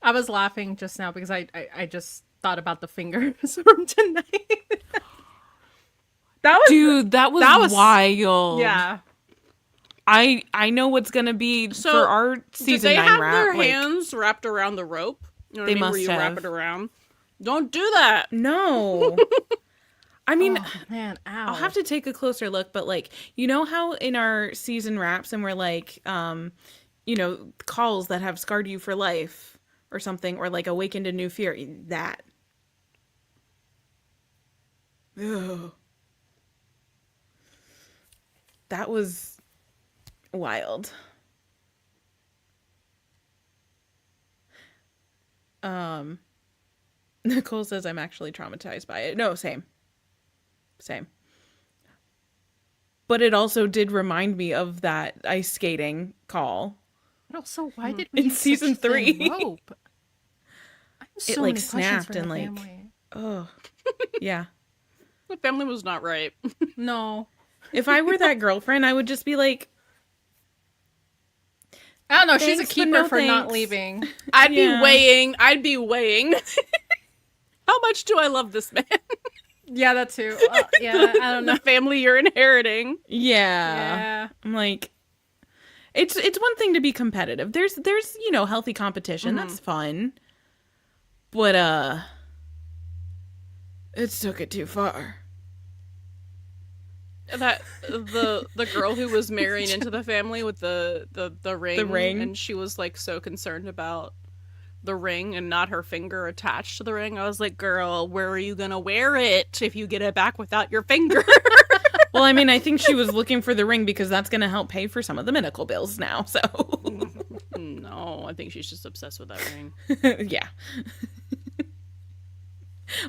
I was laughing just now because I just thought about the fingers from tonight. That was Dude, that was wild. yeah. I know what's gonna be So, for our Did season they 9 have wrap. their like, hands wrapped around the rope? You know what They I mean? Where must you have. wrap it around. Don't do that. no. I mean, Oh, man, ow. I'll have to take a closer look, but like, you know how in our season wraps and we're like, calls that have scarred you for life or something, or like awakened a new fear. That. Ugh. That was wild. Nicole says I'm actually traumatized by it. No, same. But it also did remind me of that ice skating call. But also, why did we In use season such thin 3. rope? I have so It, many like, questions snapped for and, that like- family. Oh, yeah. The family was not right. No. If I were that girlfriend, I would just be like, I don't know. She's a Thanks, but keeper no for not thanks. leaving. I'd Yeah. be weighing. How much do I love this man? Yeah, that too. Yeah, I don't know. The family you're inheriting. yeah. Yeah. I'm like, it's one thing to be competitive. There's healthy competition. That's fun. But it took it too far. That the girl who was marrying into the family with the ring. The ring. And she was like so concerned about the ring and not her finger attached to the ring. I was like, girl, where are you gonna wear it if you get it back without your finger? Well, I mean, I think she was looking for the ring because that's going to help pay for some of the medical bills now. So, No, I think she's just obsessed with that ring. yeah.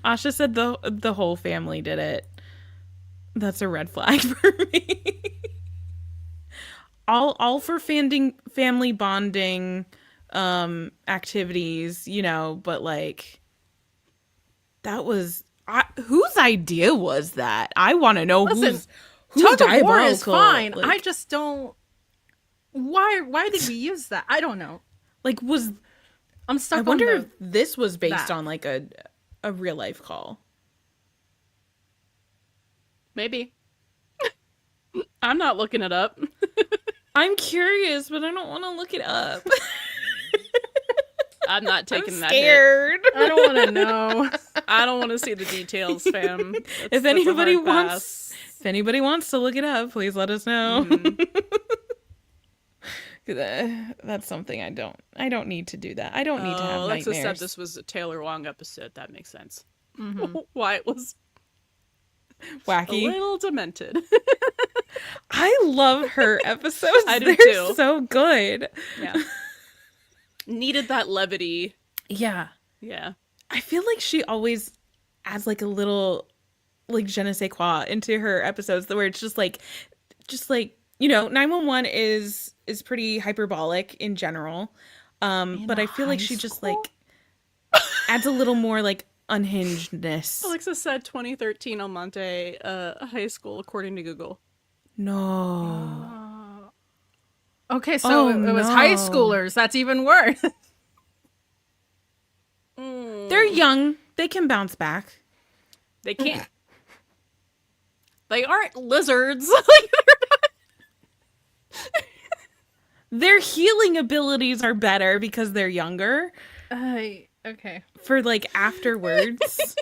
Asha said the whole family did it. That's a red flag for me. all for family bonding activities, you know, but like that was whose idea was that? I want to know who's Tug of war diabolical. is fine. Like, I just don't. Why did we use that? I don't know. like I'm stuck. I on wonder the, if this was based that. on like a real life call. Maybe. I'm not looking it up. I'm curious, but I don't want to look it up. I'm not taking I'm that hit. scared. I don't want to know. I don't want to see the details, fam. If anybody wants to look it up, please let us know. That's something I don't need to do that. I don't need to have Alexa nightmares. said this was a Taylor Wong episode. That makes sense. Why it was wacky. a little demented. I love her episodes. I do They're too. so good. Yeah. Needed that levity. Yeah. Yeah. I feel like she always adds like a little like je ne sais quoi into her episodes where it's just like you know, 911 is pretty hyperbolic in general. But I feel like she just like adds a little more like unhingedness. Alexa said 2013 El Monte high school according to Google. No. Okay, so it was high schoolers. That's even worse. They're young. They can bounce back. They can't. They aren't lizards. Their healing abilities are better because they're younger. Okay. For like afterwards.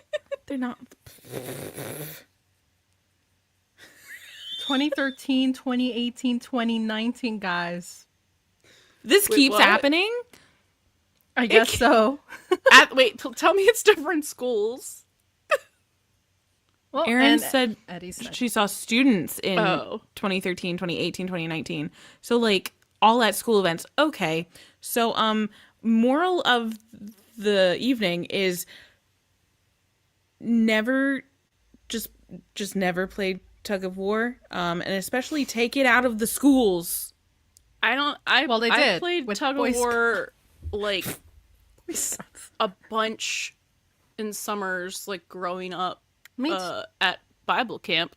They're not 2013, 2018, 2019, guys. This Wait, keeps what? happening? I guess so. Tell me it's different schools. Well, Erin and said Eddie said. she saw students in 2013, 2018, 2019. So like all at school events. Okay. So moral of the evening is never just never play tug of war. And especially take it out of the schools. Well, they I did played with tug Boy of war like a bunch in summers, like growing up at Bible camp.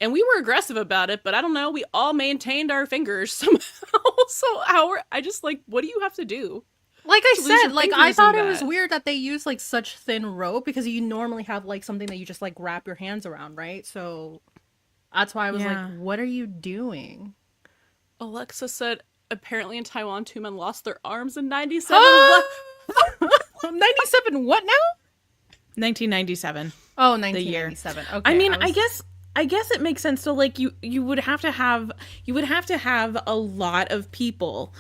And we were aggressive about it, but I don't know, we all maintained our fingers somehow. So I just like, what do you have to do? Like I lose said, your like I fingers thought in it was that. weird that they use like such thin rope because you normally have like something that you just like wrap your hands around, right? So that's why I was Yeah. like, what are you doing? Alexa said, apparently in Taiwan, 2 men lost their arms in 97. 97 what now? 1997. Oh, The year. 1997. Okay. I mean, I guess it makes sense. So like you would have to have a lot of people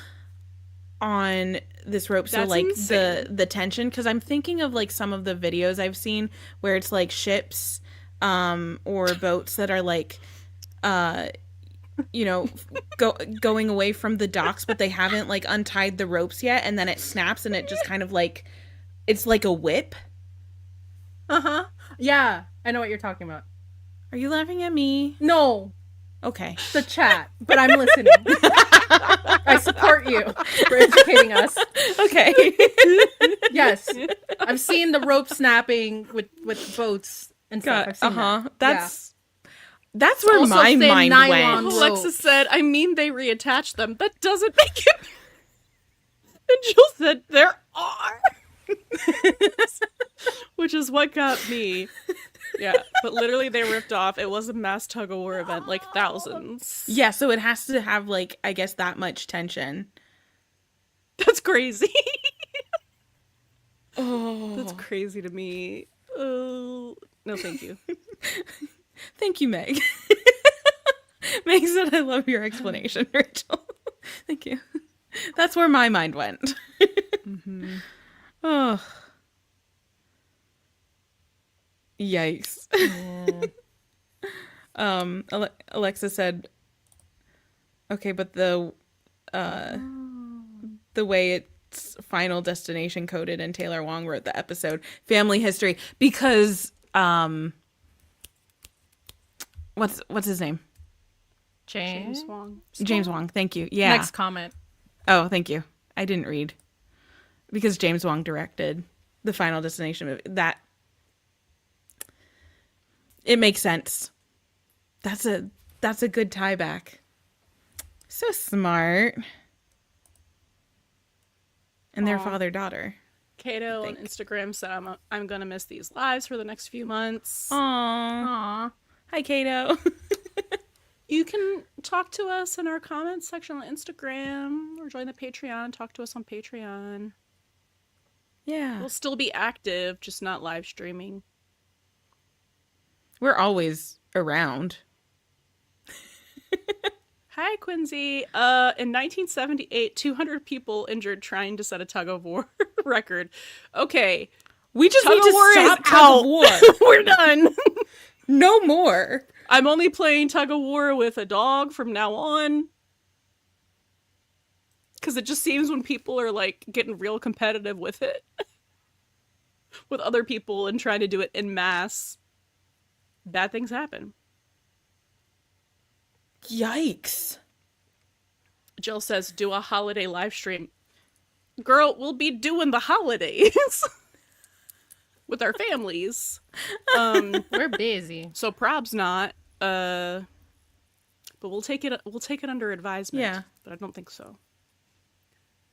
on this rope. So That's like insane. the tension, because I'm thinking of like some of the videos I've seen where it's like ships or boats that are like you know, going away from the docks, but they haven't like untied the ropes yet, and then it snaps and it just kind of like it's like a whip. Yeah, I know what you're talking about. Are you laughing at me? No, Okay. the chat, but I'm listening. I support you for educating us. Okay. Yes, I've seen the rope snapping with boats and stuff. I've seen that. That's where Also my thin mind nylon went. rope. Alexa said, I mean, they reattach them. That doesn't make it. And Jill said, there are. Which is what got me. Yeah, but literally they ripped off. It was a mass tug of war event, like thousands. Yeah, so it has to have like I guess that much tension. That's crazy. Oh, That's crazy to me. Oh, no, thank you. thank you, Meg. Meg said, "I love your explanation, Rachel." Thank you. That's where my mind went. Oh, yikes. Alexa said, "Okay, but the way it it's Final Destination coded, and Taylor Wong wrote the episode Family History because what's his name? James Wong. James Wong. Thank you. Yeah. Next comment. Oh, thank you. I didn't read because James Wong directed the Final Destination movie. That it makes sense. That's a good tie back. So smart. And their father-daughter. Kato on Instagram said, I'm going to miss these lives for the next few months. Aww. Hi, Kato. You can talk to us in our comments section on Instagram or join the Patreon. Talk to us on Patreon. Yeah. We'll still be active, just not live streaming. We're always around. Hi, Quincy. In 1978, 200 people injured trying to set a tug-of-war record. Okay. We just need to Tug-of-war stop is tug-of-war. out. We're done. No more. I'm only playing tug-of-war with a dog from now on. Because it just seems when people are, like, getting real competitive with it. With other people and trying to do it en masse. Bad things happen. Yikes. Jill says, do a holiday live stream. Girl, we'll be doing the holidays. With our families. We're busy. So prob's not. But we'll take it under advisement. Yeah. But I don't think so.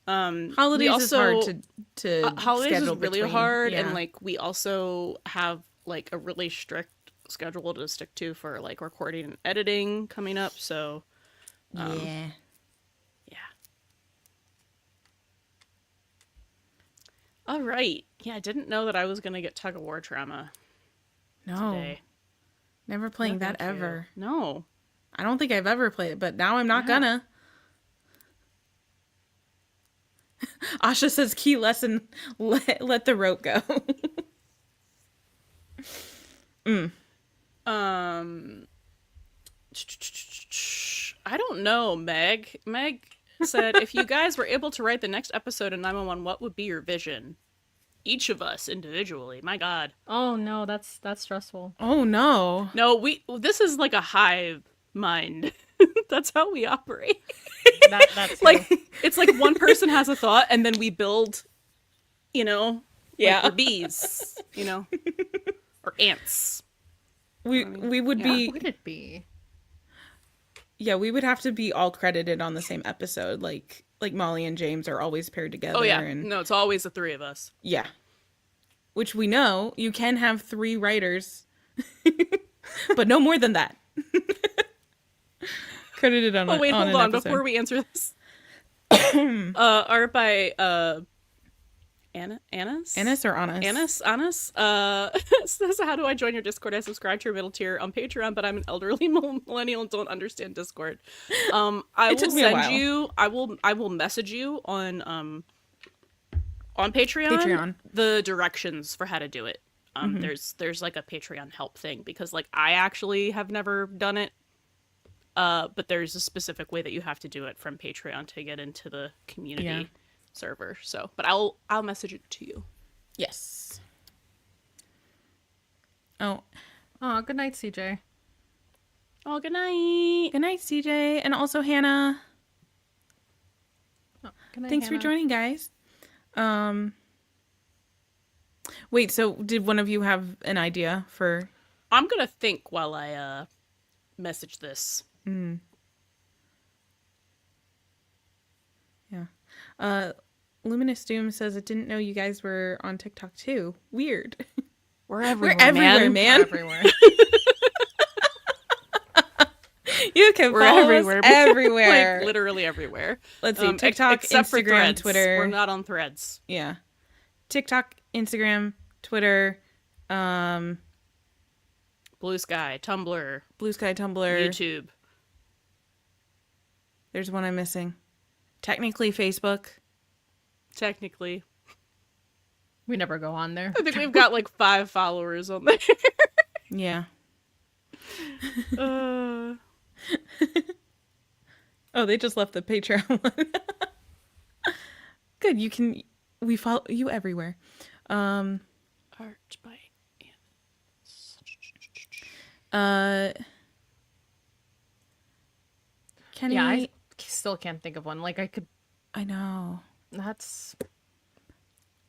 Holidays is hard to holidays is schedule really between. hard, Yeah. and like we also have like a really strict schedule to stick to for like recording and editing coming up. So Yeah. All right. Yeah, I didn't know that I was gonna get tug of war trauma No. today. Never playing that Thank you. ever. No. I don't think I've ever played it, but now I'm not gonna. Asha says key lesson, let the rope go. I don't know, Meg. Meg said, if you guys were able to write the next episode of 911, what would be your vision? Each of us individually. My God. Oh no, that's stressful. Oh no. No, this is like a hive mind. That's how we operate. That's Like, it's like one person has a thought and then we build, like we're bees, or ants. We would be What would it be? Yeah, we would have to be all credited on the same episode. Like Molly and James are always paired together. Oh, yeah. And No, it's always the three of us. yeah. Which we know you can have 3 writers, but no more than that. Credited on. Oh wait, on hold an on. episode. Before we answer this, art by Annis or Annis? Annis. Says, how do I join your Discord? I subscribe to your middle tier on Patreon, but I'm an elderly millennial and don't understand Discord. I will send you. I will message you on Patreon the directions for how to do it. There's like a Patreon help thing because like I actually have never done it. But there's a specific way that you have to do it from Patreon to get into the community server. So, but I'll message it to you. Yes. Oh, Good night, CJ. Oh, good night. good night, CJ, and also Hannah. Good night, Thanks for joining, guys. Wait, so did one of you have an idea for? I'm gonna think while I message this. Yeah. Luminous Doom says it didn't know you guys were on TikTok too. Weird. We're everywhere, We're everywhere, man. Everywhere. You can We're follow everywhere. us everywhere. Like literally everywhere. Let's see, TikTok, except for Instagram, Threads. Twitter. We're not on Threads. Yeah. TikTok, Instagram, Twitter, Blue Sky, Tumblr, Blue Sky, Tumblr. YouTube. There's one I'm missing. Technically Facebook. Technically, We never go on there. I think we've got like 5 followers on there. Yeah. uh, Oh, they just left the Patreon one. Good. We follow you everywhere. Art by Kenny. Yeah, I still can't think of one. I know. That's...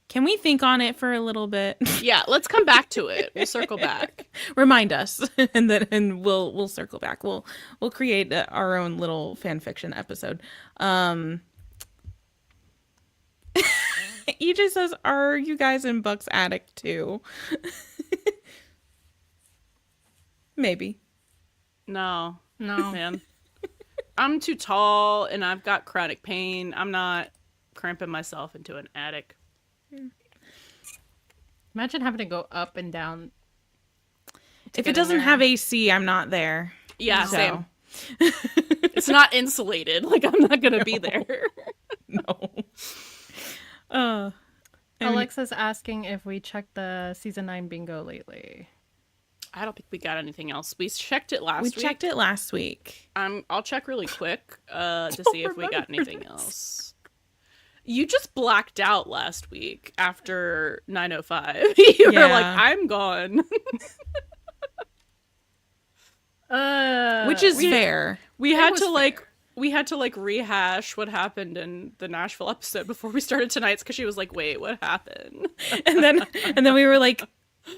Can we think on it for a little bit? Yeah, let's come back to it. We'll circle back. Remind us, and we'll circle back. We'll create our own little fan fiction episode. EJ says, "Are you guys in Buck's attic too?" Maybe. No, No. man. I'm too tall and I've got chronic pain. I'm not cramping myself into an attic. Imagine having to go up and down. If it doesn't have AC, I'm not there. Yeah, So. same. It's not insulated. Like, I'm not gonna be there. No. Alexa's asking if we checked the season 9 bingo lately. I don't think we got anything else. We checked it last We week. checked it last week. I'll check really quick to see if we got anything this. else. You just blacked out last week after 9:05. You were like, Yeah. I'm gone. Which is fair. We had was to rehash what happened in the Nashville episode before we started tonight's because she was like, wait, what happened? And then we were like,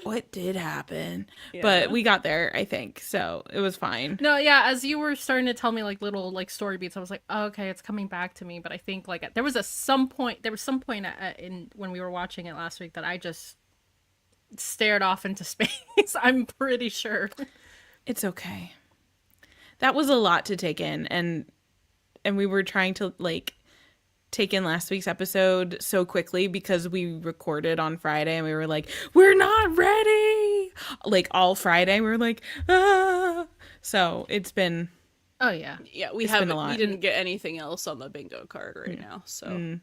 what did happen? Yeah. But we got there, I think. So it was fine. No, yeah, as you were starting to tell me like little like story beats, I was like, oh, okay, it's coming back to me. But I think like there was some point in when we were watching it last week that I just stared off into space. I'm pretty sure. It's okay. That was a lot to take in, and we were trying to like take in last week's episode so quickly because we recorded on Friday and we were like, we're not ready. Like all Friday, we were like, ah. So it's been Oh yeah. Yeah, It's been a lot. we didn't get anything else on the bingo card right now. So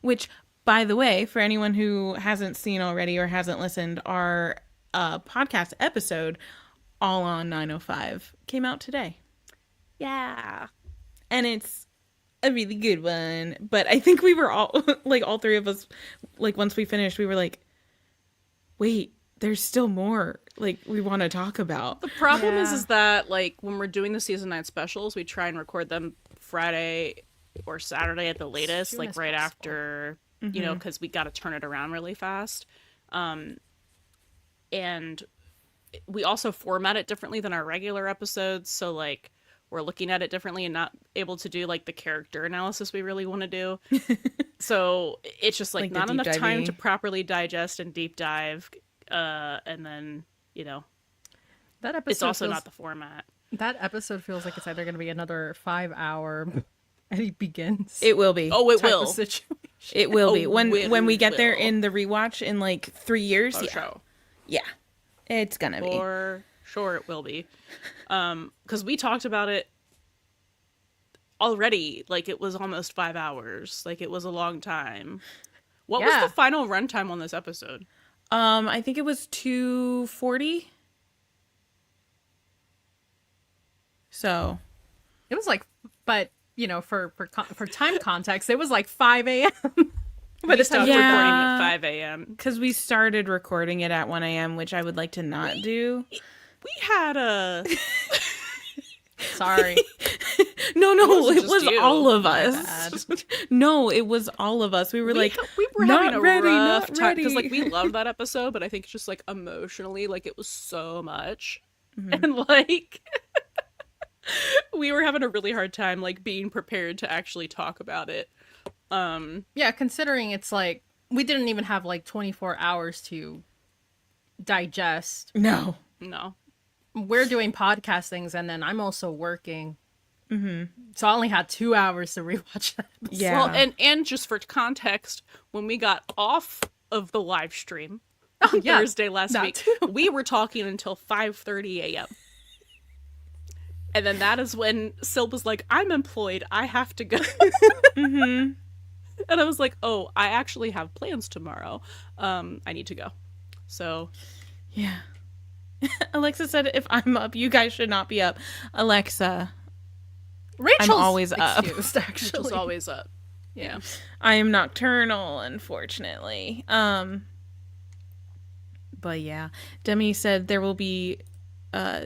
which, by the way, for anyone who hasn't seen already or hasn't listened, our podcast episode all on 905 came out today. yeah. And it's a really good one. But I think we were all, like all three of us, like once we finished, we were like, wait, there's still more like we want to talk about. The problem Yeah. is that like when we're doing the season 9 specials, we try and record them Friday or Saturday at the latest, soon like as right possible. after, you know, because we got to turn it around really fast. And we also format it differently than our regular episodes. So like we're looking at it differently and not able to do like the character analysis we really want to do. So it's just like Like the not deep enough time divey. to properly digest and deep dive. And then, you know, That episode it's also feels, not the format. that episode feels like it's either going to be another 5-hour and it begins. It will be. Oh, it type of will. situation. It will be. Oh, When we get there will. in the rewatch in like 3 years. For Yeah. sure. Yeah. It's gonna be. For sure it will be. Because we talked about it already. Like, it was almost 5 hours. Like, it was a long time. What Yeah. was the final runtime on this episode? I think it was 240. So It was like, but you know, for time context, it was like 5 a.m. But we stopped Yeah. recording at 5 a.m. because we started recording it at 1 a.m., which I would like to not do. We had a... Sorry. No, wasn't it just was you. all of My us. No, it was all of us. We were like, we were not having a ready, rough not time because like ready. we loved that episode, but I think just like emotionally, like it was so much, Mm-hmm. and like we were having a really hard time like being prepared to actually talk about it. Yeah, considering it's like we didn't even have like 24 hours to digest. no. No, We're doing podcast things, and then I'm also working. So I only had 2 hours to rewatch that episode. Yeah. well, and just for context, when we got off of the live stream on yeah, Thursday last that week, too. we were talking until 5:30 a.m. And then that is when Sil was like, I'm employed. I have to go. Mm-hmm. And I was like, oh, I actually have plans tomorrow. I need to go. So Yeah. Alexa said, if I'm up, you guys should not be up. Alexa, Rachel's always up. excused, Rachel's actually. always up. Yeah. I am nocturnal, unfortunately. But yeah, Demi said there will be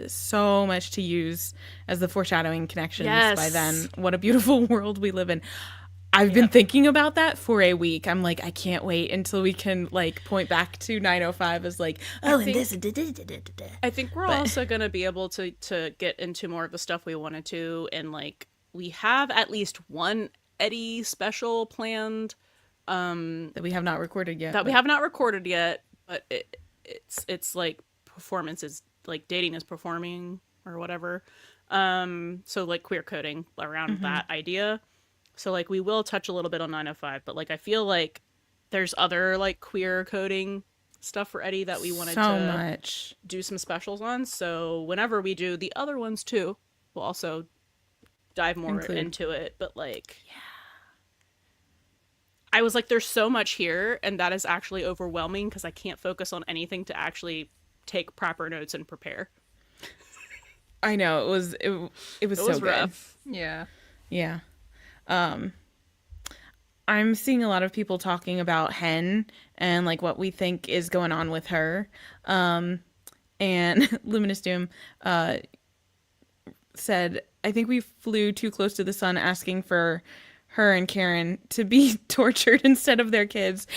so much to use as the foreshadowing connections by then. What a beautiful world we live in. I've been thinking about that for a week. I'm like, I can't wait until we can like point back to 905 as like, oh, and this. I think we're also going to be able to get into more of the stuff we wanted to, and like we have at least one Eddie special planned that we have not recorded yet. But it's like performances, like dating is performing or whatever. So like queer coding around that idea. So like we will touch a little bit on 905, but like I feel like there's other like queer coding stuff for Eddie that we wanted to do some specials on. So whenever we do the other ones too, we'll also dive more into it. But like, I was like, there's so much here, and that is actually overwhelming because I can't focus on anything to actually take proper notes and prepare. I know it was so rough. Good. Yeah. I'm seeing a lot of people talking about Hen and like what we think is going on with her. And Luminous Doom said, I think we flew too close to the sun asking for her and Karen to be tortured instead of their kids.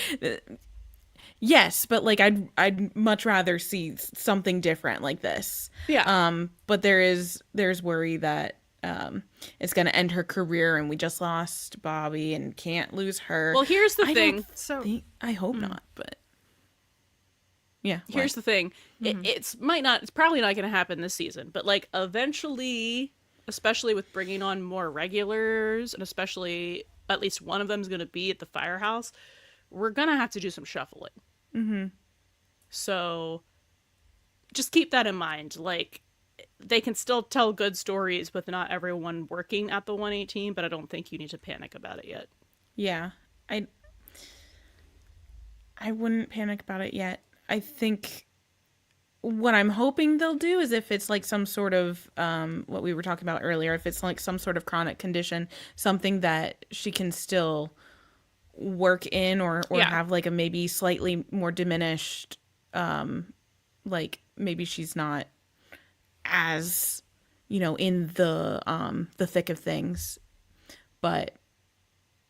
Yes, but like I'd much rather see something different like this. Yeah. But there's worry that it's going to end her career, and we just lost Bobby and can't lose her. Well, here's the thing. I hope not, but yeah. Here's the thing. It's probably not going to happen this season, but like eventually, especially with bringing on more regulars, and especially at least one of them is going to be at the firehouse, we're going to have to do some shuffling. So just keep that in mind. Like, they can still tell good stories with not everyone working at the 118, but I don't think you need to panic about it yet. Yeah. I wouldn't panic about it yet. I think what I'm hoping they'll do is, if it's like some sort of what we were talking about earlier, if it's like some sort of chronic condition, something that she can still work in or have like a maybe slightly more diminished, like maybe she's not as, in the thick of things, but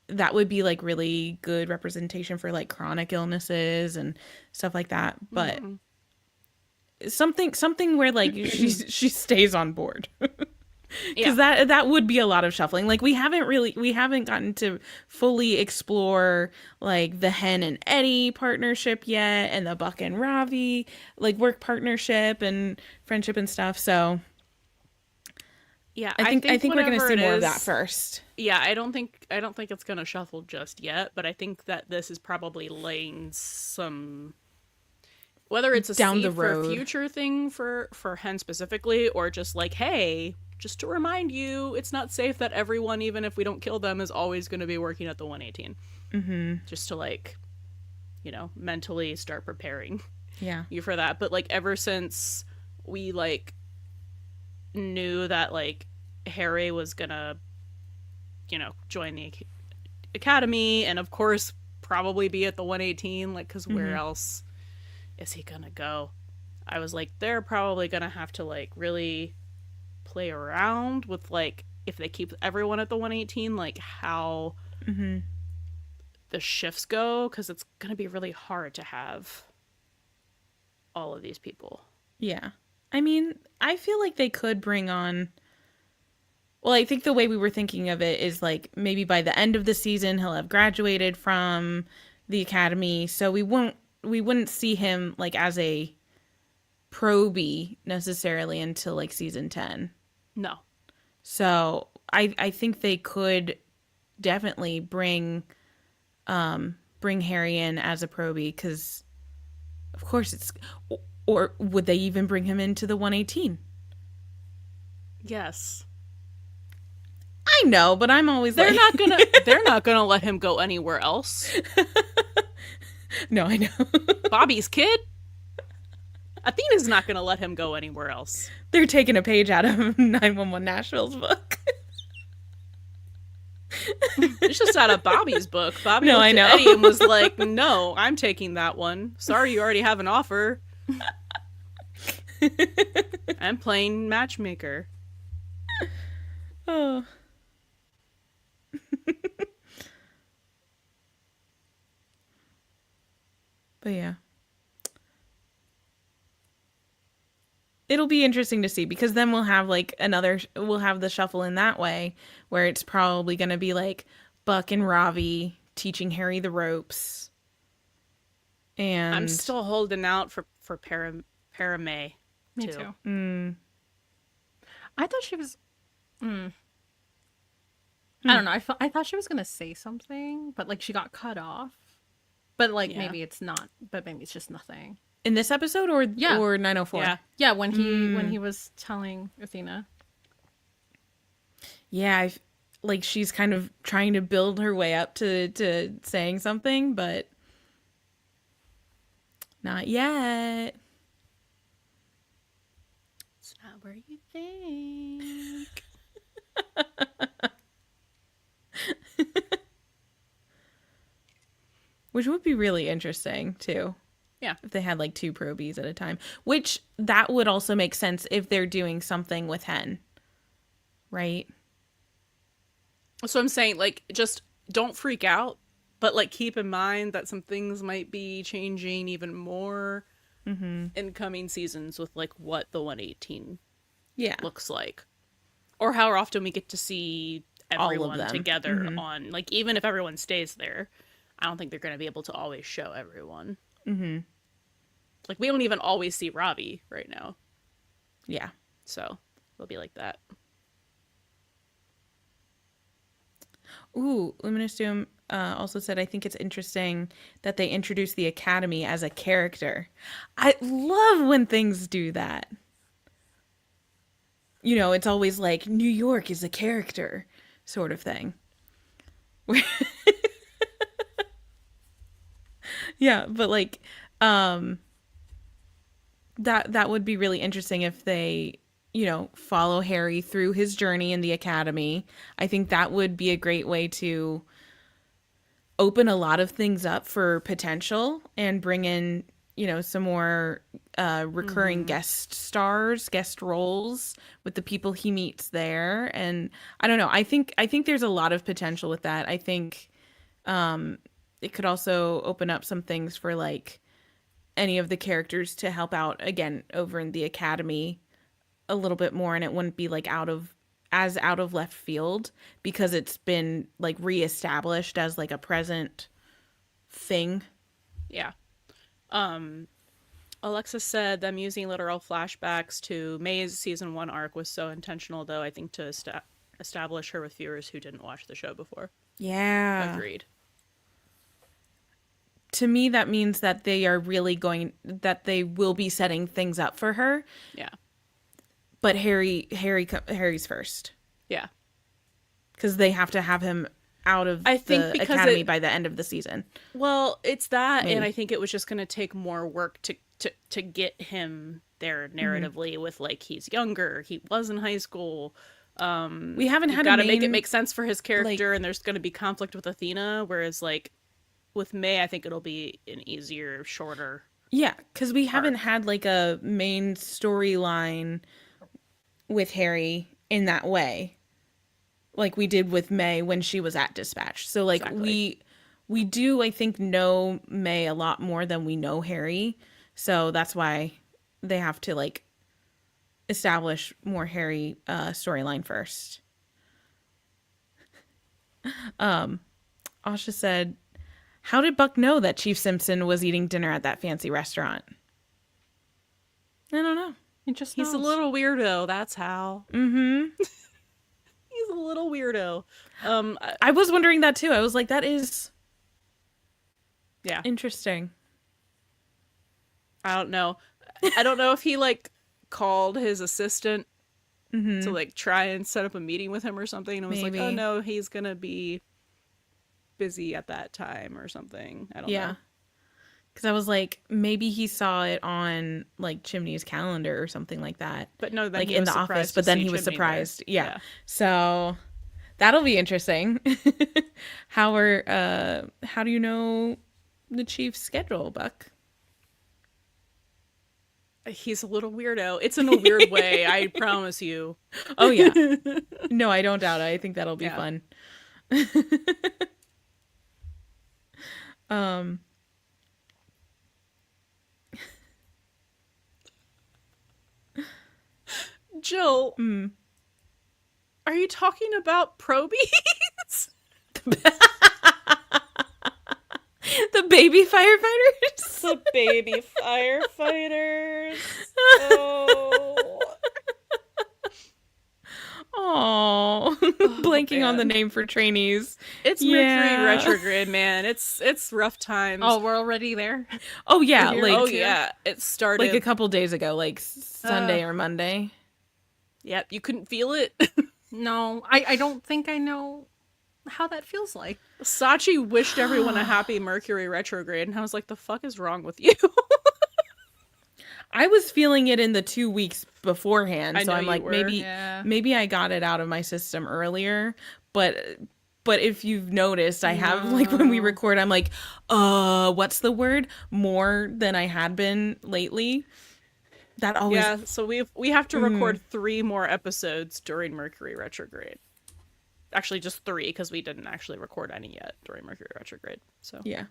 that would be like really good representation for like chronic illnesses and stuff like that. But something where like she stays on board. Because that would be a lot of shuffling. Like we haven't gotten to fully explore like the Hen and Eddie partnership yet, and the Buck and Ravi like work partnership and friendship and stuff. So yeah, I think we're gonna see more of that first. Yeah, I don't think it's gonna shuffle just yet, but I think that this is probably laying some, whether it's a down seed the road for a future thing for Hen specifically, or just like, hey, just to remind you, it's not safe that everyone, even if we don't kill them, is always going to be working at the 118. Just to like, mentally start preparing you for that. But like ever since we like knew that like Harry was gonna, join the academy, and of course probably be at the 118, like, because where else is he gonna go? I was like, they're probably gonna have to like really play around with like, if they keep everyone at the 118, like how the shifts go, because it's gonna be really hard to have all of these people. Yeah, I mean, I feel like they could bring on, well, I think the way we were thinking of it is like maybe by the end of the season he'll have graduated from the academy, so we wouldn't see him like as a probie necessarily until like season 10. No. So I think they could definitely bring Harry in as a probie, because of course it's, or would they even bring him into the 118? Yes. I know, but I'm always they're not gonna let him go anywhere else. No, I know. Bobby's kid? Athena's not gonna let him go anywhere else. They're taking a page out of 911 Nashville's book. It's just out of Bobby's book. Bobby No, looked I at know. Eddie and was like, "No, I'm taking that one. Sorry, you already have an offer. I'm playing matchmaker." Oh. But yeah. It'll be interesting to see because then we'll have like we'll have the shuffle in that way where it's probably going to be like Buck and Ravi teaching Harry the ropes. And I'm still holding out for Paramay. Me too. I thought she was. I don't know. I thought she was gonna say something, but like she got cut off. But like Yeah. maybe it's not. But maybe it's just nothing. in this episode or Yeah. or 904? Yeah. Yeah, when he was telling Athena. Yeah, like she's kind of trying to build her way up to saying something, but not yet. It's not where you think. Which would be really interesting too. Yeah. If they had like 2 probies at a time, which that would also make sense if they're doing something with Hen. Right? So I'm saying, like, just don't freak out, but like keep in mind that some things might be changing even more in coming seasons with like what the 118 Yeah. looks like, or how often we get to see All of everyone them. together on, like, even if everyone stays there, I don't think they're going to be able to always show everyone. Like, we don't even always see Ravi right now, Yeah. so it'll be like that. Ooh, Luminous Doom also said, I think it's interesting that they introduce the Academy as a character. I love when things do that. You know, it's always like, New York is a character sort of thing. Yeah, but like, that would be really interesting if they, you know, follow Harry through his journey in the Academy. I think that would be a great way to open a lot of things up for potential and bring in, you know, some more recurring guest stars, guest roles with the people he meets there. And I don't know. I think there's a lot of potential with that. I think it could also open up some things for like any of the characters to help out again over in the Academy a little bit more, and it wouldn't be like out of left field because it's been like reestablished as like a present thing. Yeah. Alexis said them using literal flashbacks to May's season 1 arc was so intentional, though, I think to establish her with viewers who didn't watch the show before. Yeah. Agreed. To me, that means that they will be setting things up for her. Yeah. But Harry's first. Yeah. Because they have to have him out of I think the because Academy by the end of the season. Well, it's that, Maybe. and I think it was just going to take more work to get him there narratively with, like, he's younger, he was in high school. We haven't had Got to a make it main- make sense for his character, like- and there's going to be conflict with Athena, whereas, like, with May, I think it'll be an easier, shorter. Yeah, because we haven't had like a main storyline with Harry in that way, like we did with May when she was at Dispatch. So like Exactly. we do, I think, know May a lot more than we know Harry. So that's why they have to like establish more Harry storyline first. Asha said, how did Buck know that Chief Simpson was eating dinner at that fancy restaurant? I don't know. He just He's a knows. little weirdo, that's how. He's a little weirdo. I was wondering that too. I was like, that is Yeah. interesting. I don't know. I don't know if he, like, called his assistant to, like, try and set up a meeting with him or something, and was like, oh Maybe. no, he's gonna be busy at that time or something. I don't Yeah. know. Because I was like, maybe he saw it on like Chimney's calendar or something like that. But no, then Like he in was the surprised office, to but then see he was Chimney there. surprised. Yeah. So That'll be interesting. How do you know the chief's schedule, Buck? He's a little weirdo. It's in a weird way, I promise you. Oh yeah. No, I don't doubt it. I think that'll be fun. Jill, are you talking about probies? The baby firefighters? The baby firefighters. Oh. Oh, blanking on the name for trainees. It's Mercury retrograde, man. It's rough times. Oh, we're already there. Oh yeah, it started like a couple days ago, like Sunday or Monday. Yep, you couldn't feel it. No, I don't think I know how that feels like. Sachi wished everyone a happy Mercury retrograde, and I was like, the fuck is wrong with you? I was feeling it in the 2 weeks beforehand, so I'm like, maybe I got it out of my system earlier. But if you've noticed, I have like when we record, I'm like, what's the word? More than I had been lately. That always so we have to record 3 more episodes during Mercury retrograde. Actually, just 3 because we didn't actually record any yet during Mercury retrograde. So yeah.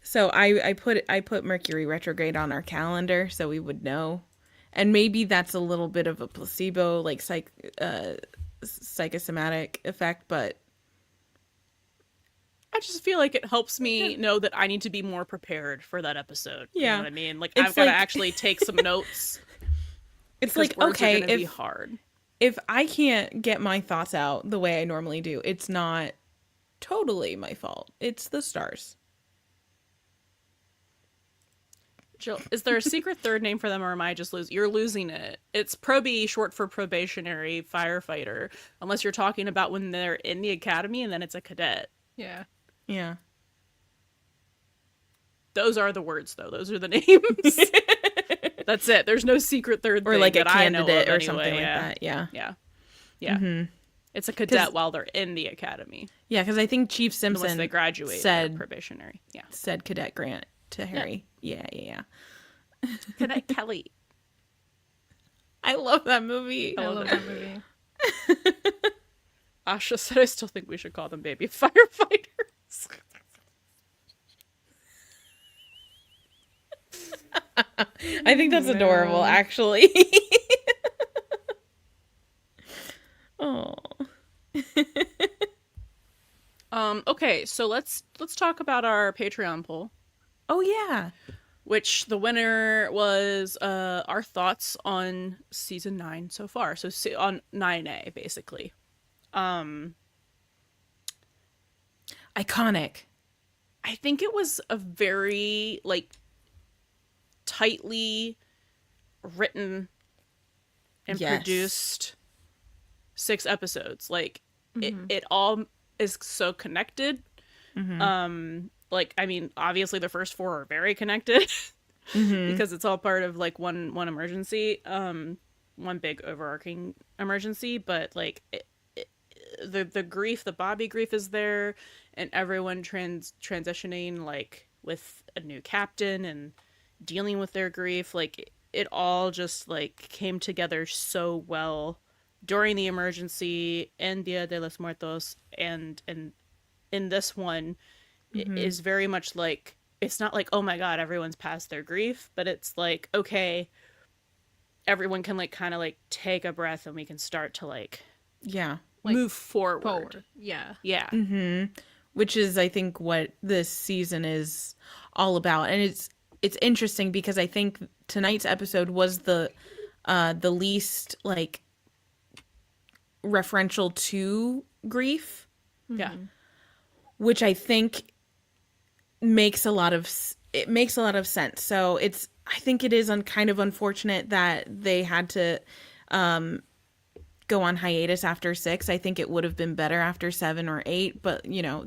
So I put Mercury retrograde on our calendar so we would know, and maybe that's a little bit of a placebo, like psychosomatic effect, but I just feel like it helps me know that I need to be more prepared for that episode. Yeah. You know what I mean? Like, I've got to actually take some notes. It's like, okay, be hard. If I can't get my thoughts out the way I normally do, it's not totally my fault. It's the stars. Jill, is there a secret third name for them, or am I just losing? You're losing it. It's proby, short for probationary firefighter, unless you're talking about when they're in the academy and then it's a cadet. Yeah. Yeah. Those are the words, though. Those are the names. That's it. There's no secret third or thing like a that I know candidate of or something like that. Yeah. Yeah. Yeah. Mm-hmm. It's a cadet while they're in the academy. Yeah, because I think Chief Simpson once they graduate, said probationary. Yeah. Said Cadet Grant to Harry. Yeah. Cadet Kelly. I love that movie. I love that movie. Asha said, I still think we should call them baby firefighters. I think that's adorable, actually. Oh. Okay, so let's talk about our Patreon poll. Oh yeah. Which the winner was our thoughts on season 9 so far. So on 9A basically. Iconic. I think it was a very like tightly written and produced 6 episodes. Like it all is so connected. Like, I mean, obviously the first 4 are very connected because it's all part of like one emergency, one big overarching emergency. But like the grief, the Bobby grief is there, and everyone transitioning like with a new captain and dealing with their grief. Like it all just like came together so well during the emergency and Dia de los Muertos, and in this one. Is very much like, it's not like, oh my god, everyone's past their grief, but it's like, okay, everyone can like kind of like take a breath and we can start to like move forward. Yeah. Which is, I think, what this season is all about. And it's interesting because I think tonight's episode was the least like referential to grief. Yeah. Which I think makes a lot of sense. So I think it is kind of unfortunate that they had to go on hiatus after 6. I think it would have been better after 7 or 8, but you know,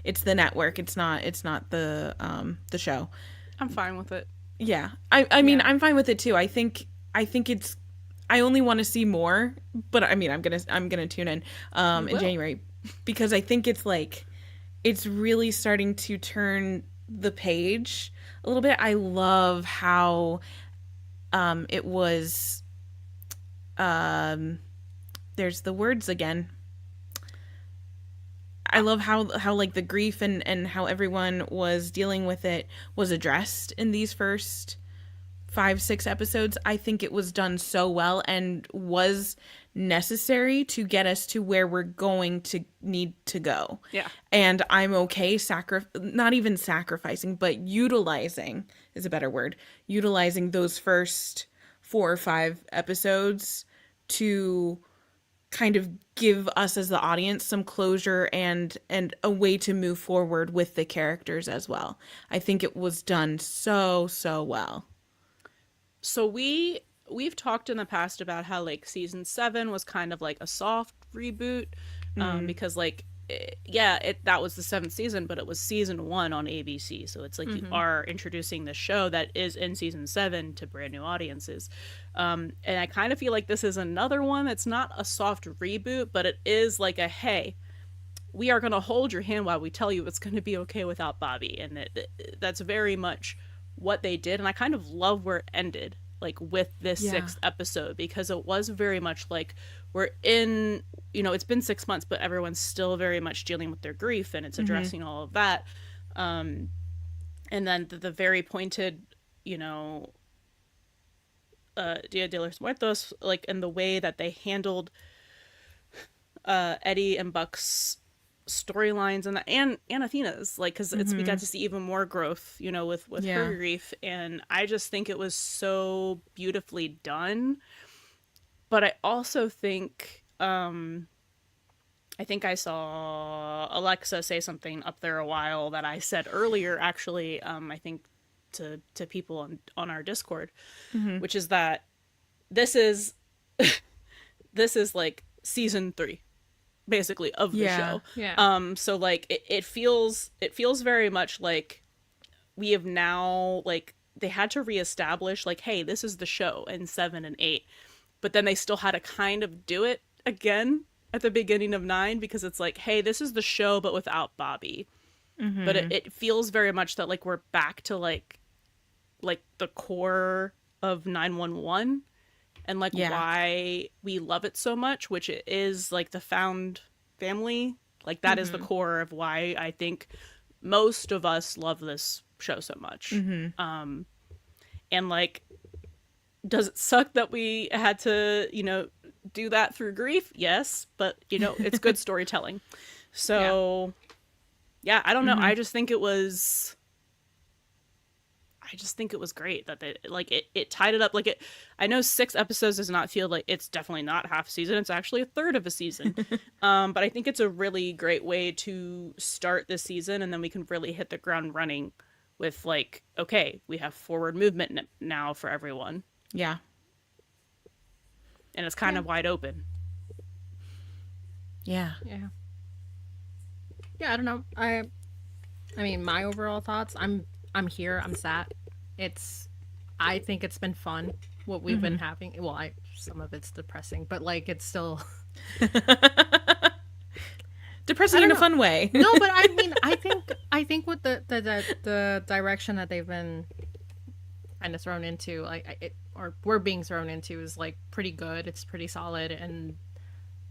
it's the network. It's not the show. I'm fine with it. Yeah. I mean, I'm fine with it too. I think I only want to see more, but I mean, I'm gonna tune in January, because I think it's like, it's really starting to turn the page a little bit. I love how it was, there's the words again. I love how like the grief and how everyone was dealing with it was addressed in these first 5-6 episodes. I think it was done so well and was necessary to get us to where we're going to need to go. Yeah. And I'm okay not even sacrificing, but utilizing is a better word. Utilizing those first 4 or 5 episodes to kind of give us as the audience some closure and a way to move forward with the characters as well. I think it was done so well. So we've talked in the past about how like season 7 was kind of like a soft reboot, because like that was the 7th season, but it was season 1 on ABC, so it's like you are introducing the show that is in season 7 to brand new audiences, and I kind of feel like this is another one that's not a soft reboot, but it is like a, hey, we are going to hold your hand while we tell you it's going to be okay without Bobby, and that's very much what they did. And I kind of love where it ended, like with this 6th episode, because it was very much like, we're in, it's been 6 months, but everyone's still very much dealing with their grief, and it's addressing all of that, and then the very pointed, Dia de los Muertos, like in the way that they handled Eddie and Buck's storylines and Athena's, like, because we got to see even more growth, with her grief, and I just think it was so beautifully done. But I also think I saw Alexa say something up there a while that I said earlier, actually, I think to people on our Discord, which is that this is like season 3 basically of the show. Yeah. So like it feels very much like we have now, like, they had to reestablish, like, hey, this is the show in 7 and 8, but then they still had to kind of do it again at the beginning of 9, because it's like, hey, this is the show but without Bobby. But it feels very much that like we're back to like the core of 911 and like why we love it so much, which it is like the found family. Like that is the core of why I think most of us love this show so much. And like, does it suck that we had to, do that through grief? Yes, but it's good storytelling. So yeah, I don't know. I just think it was great that they, like, it tied it up. Like, I know 6 episodes does not feel like, it's definitely not half a season. It's actually a third of a season. But I think it's a really great way to start this season, and then we can really hit the ground running with like, okay, we have forward movement now for everyone. Yeah. And it's kind of wide open. Yeah. I don't know. I mean, my overall thoughts, I'm here, I'm sat. I think it's been fun what we've been having. Well, some of it's depressing, but like, it's still depressing in a fun way. No, but I mean, I think with the direction that they've been kind of thrown into, or we're being thrown into, is like pretty good. It's pretty solid, and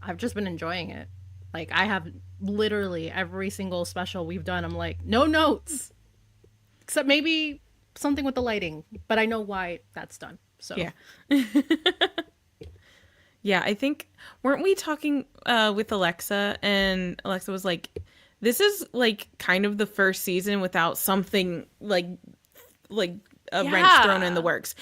I've just been enjoying it. Like, I have literally every single special we've done, I'm like, no notes, except maybe something with the lighting, but I know why that's done. So yeah. Yeah, I think, weren't we talking with Alexa, and Alexa was like, this is like kind of the first season without something like a wrench thrown in the works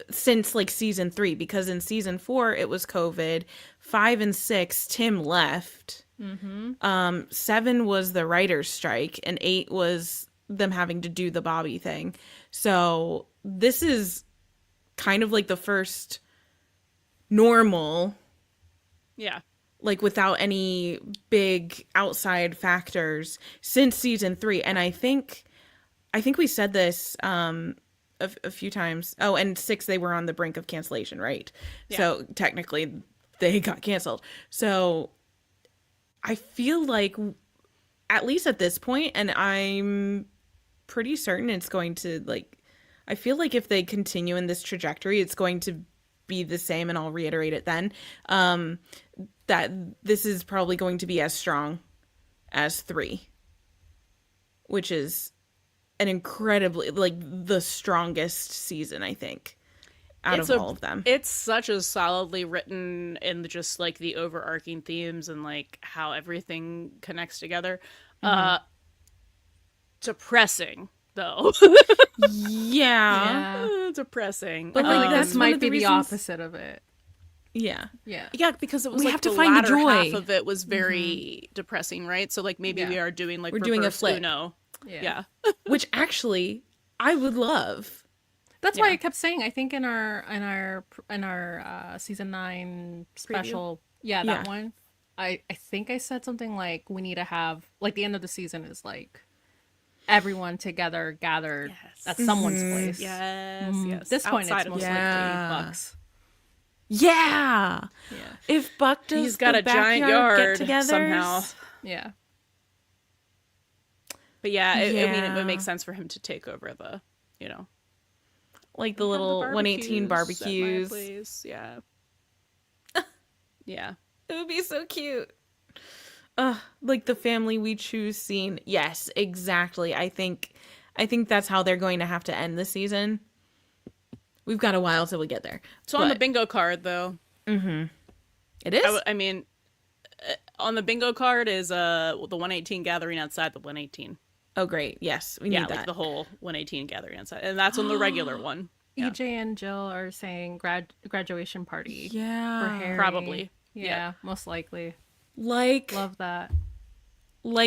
since like season 3, because in season 4 it was COVID, 5 and 6 Tim left, 7 was the writer's strike, and 8 was them having to do the Bobby thing. So this is kind of like the first normal, like without any big outside factors since season 3. And I think we said this a few times. Oh, and 6 they were on the brink of cancellation, right? Yeah. So technically they got canceled. So I feel like, at least at this point, and I'm pretty certain it's going to, like, I feel like if they continue in this trajectory, it's going to be the same, and I'll reiterate it then, that this is probably going to be as strong as 3, which is an incredibly, like, the strongest season, I think, out of all of them. It's such a solidly written in just like the overarching themes and like how everything connects together. Depressing though. Yeah. Depressing. But I feel like that's this one might of be the the reasons- opposite of it. Yeah. Yeah. Yeah, because it was We like have to the find the latter joy. half of it was very depressing, right? So like maybe Yeah. we are doing like We're doing a reverse flip. Uno. Yeah. Yeah. Which actually I would love. That's why Yeah. I kept saying. I think in our season 9 special, that Yeah. one. I think I said something like we need to have like the end of the season is like everyone together gathered Yes. at someone's place. Yes, yes. At this point, Outside it's of most Yeah. likely Bucks. Yeah. Yeah. If Buck does He's got the a giant backyard yard get-togethers, somehow. Yeah. But yeah, I mean, it Yeah. would make sense for him to take over the, you know, like the have little 118 at my barbecues. place. Yeah. Yeah. It would be so cute. Like the family we choose scene. Yes, exactly. I think that's how they're going to have to end the season. We've got a while till we get there. So on the But bingo card, though, it is. I mean, on the bingo card is the 118 gathering outside the 118. Oh, great. Yes, we need Yeah, that. like the whole 118 gathering outside, and that's on the regular one. Yeah. EJ and Jill are saying graduation party for Yeah. Harry. Probably. Yeah, most likely. Like Love that.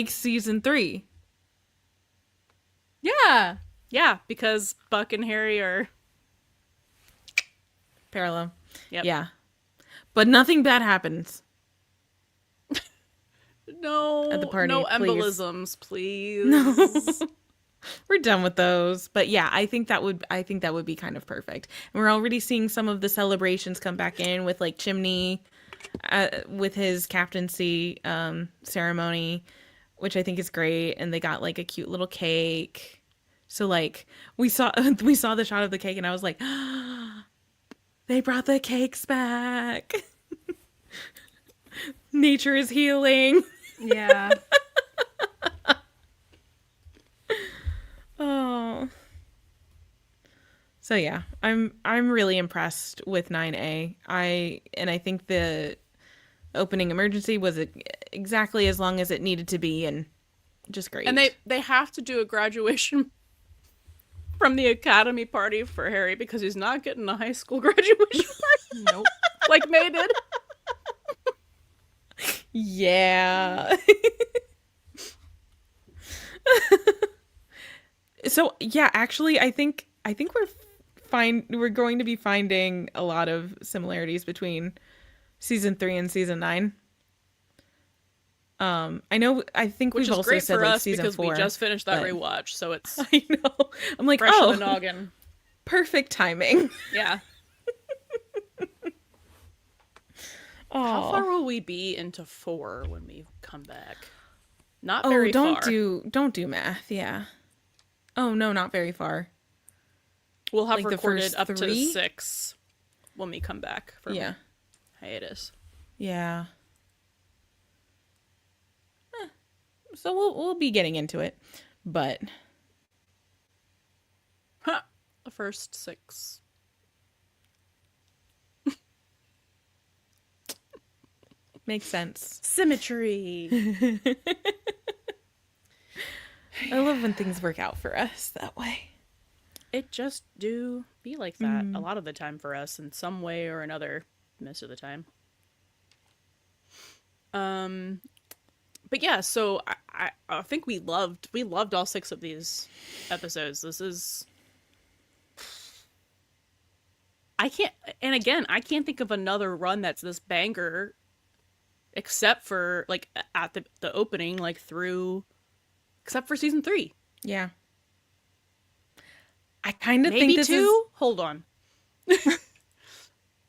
season 3. Yeah. Yeah, because Buck and Harry are. Parallel. Yep. Yeah. But nothing bad happens. No, At the party, no please. embolisms, please. We're done with those. But yeah, I think that would be kind of perfect. And we're already seeing some of the celebrations come back in with like Chimney with his captaincy ceremony, which I think is great, and they got like a cute little cake. So like we saw the shot of the cake and I was like, they brought the cakes back. Nature is healing. Yeah. Oh. So yeah, I'm really impressed with 9A. I think the opening emergency was exactly as long as it needed to be, and just great. And they have to do a graduation from the academy party for Harry because he's not getting a high school graduation party Nope. like May did. Yeah. So yeah, actually, I think we're going to be finding a lot of similarities between season 3 and season 9. I think Which we've is also great said for like us season because 4. we just finished that but- rewatch, so it's I know. I'm like, fresh oh, in the noggin. perfect timing. Yeah. How far will we be into 4 when we come back? Not very don't far. don't do math. Yeah. Oh no, not very far. We'll have like the recorded first up to 3? 6 when we come back from Yeah. hiatus. Yeah. So we'll be getting into it, but Huh. The first 6. makes sense. Symmetry. I love when things work out for us that way. It just do be like that a lot of the time for us in some way or another most of the time. But yeah, so I think we loved all 6 of these episodes. This is I can't think of another run that's this banger except for like at the opening, like through except for season 3. Yeah. I kind of Maybe think this two? is Hold on.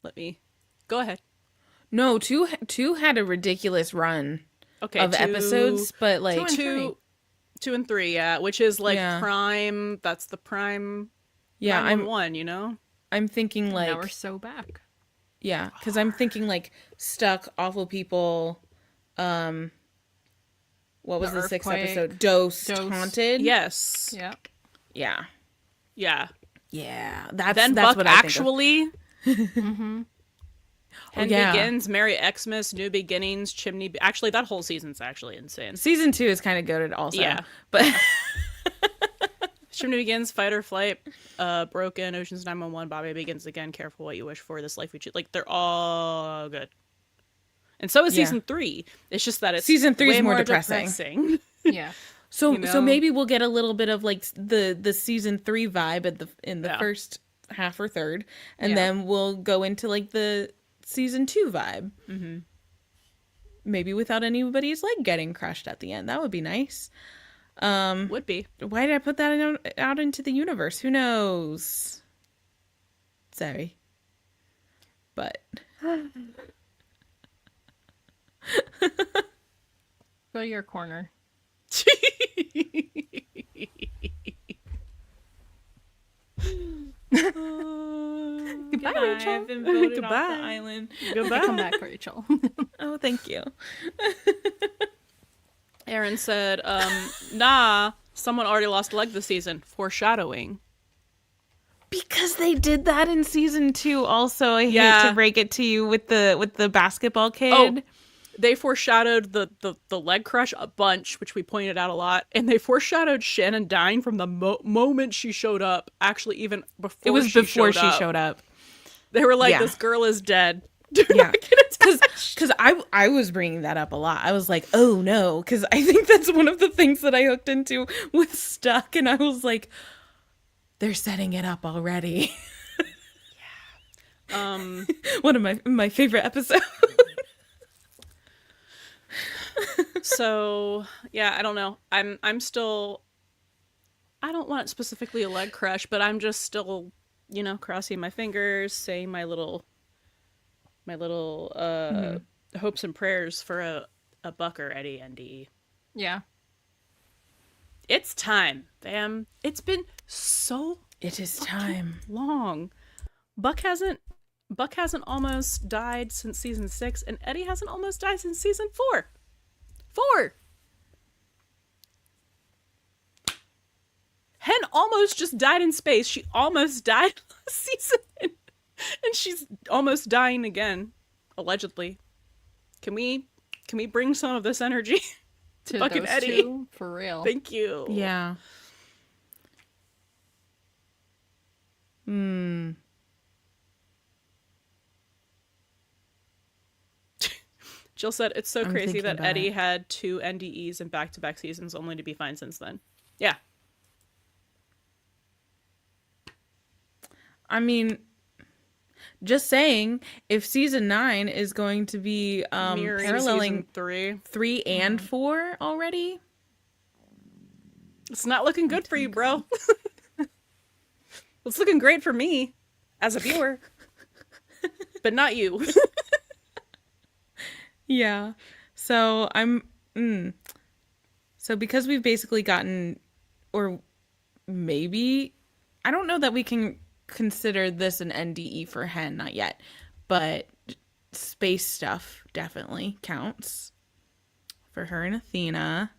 Let me go ahead. no two had a ridiculous run Okay, of episodes, but like two and three, yeah, which is like Yeah. prime. That's the prime. yeah, 911, you know. I'm thinking Now like we're so back. yeah, because I'm thinking like Stuck, Awful People, what was the sixth Earthquake. episode? Dosed, Dosed. Haunted. Yes. Yeah. Yeah. Yeah. Yeah. That's Then that's Buck what I think of. actually. Mm-hmm. Hen yeah. Begins, Merry Xmas, New Beginnings, Actually, that whole season's actually insane. Season 2 is kind of goated also. Yeah. But Chimney Begins, Fight or Flight, Broken, Ocean's 911, Bobby Begins Again, Careful What You Wish For, This Life We Choose. Like, they're all good. And so is Yeah. season 3. It's just that it's Season 3 is way more more depressing. Yeah. so you know? so maybe we'll get a little bit of like the season 3 vibe at in the Yeah. first half or third, and Yeah. then we'll go into like the season 2 vibe. Mm-hmm. Maybe without anybody's leg getting crushed at the end. That would be nice. Would be. Why did I put that out into the universe? Who knows? Sorry. But Go to your corner. goodbye, Rachel. I've been voted off Goodbye. the island. Goodbye. Come back, Rachel. Oh, thank you. Aaron said, nah, someone already lost a leg this season. Foreshadowing. Because they did that in season 2 also. I hate Yeah. to break it to you with the basketball kid. Oh, they foreshadowed the leg crush a bunch, which we pointed out a lot. And they foreshadowed Shannon dying from the moment she showed up. Actually, even before it was before she showed up. They were like, Yeah. this girl is dead. Do Yeah. not get attached. Because I was bringing that up a lot. I was like, oh no. Because I think that's one of the things that I hooked into with Stuck. And I was like, they're setting it up already. One of my favorite episodes. So yeah, I don't know. I'm still. I don't want specifically a leg crush, but I'm just still, crossing my fingers, saying my little hopes and prayers for a Buck or Eddie NDE. Yeah. It's time, fam. It's been so It is time. long. Buck hasn't almost died since season 6, and Eddie hasn't almost died since season 4. 4. Hen almost just died in space. She almost died last season, and she's almost dying again, allegedly. Can we bring some of this energy To fucking those Eddie? two, for real. Thank you. Yeah. Jill said, it's so I'm crazy thinking that about Eddie it. had 2 NDEs in back-to-back seasons only to be fine since then. Yeah. I mean, just saying, if season 9 is going to be Mirroring paralleling season 3. 3 and 4 already, It's not looking good for you, bro. It's looking great for me as a viewer, but not you. yeah. So so because we've basically gotten, or maybe, I don't know that we can consider this an NDE for Hen, not yet, but space stuff definitely counts for her and Athena.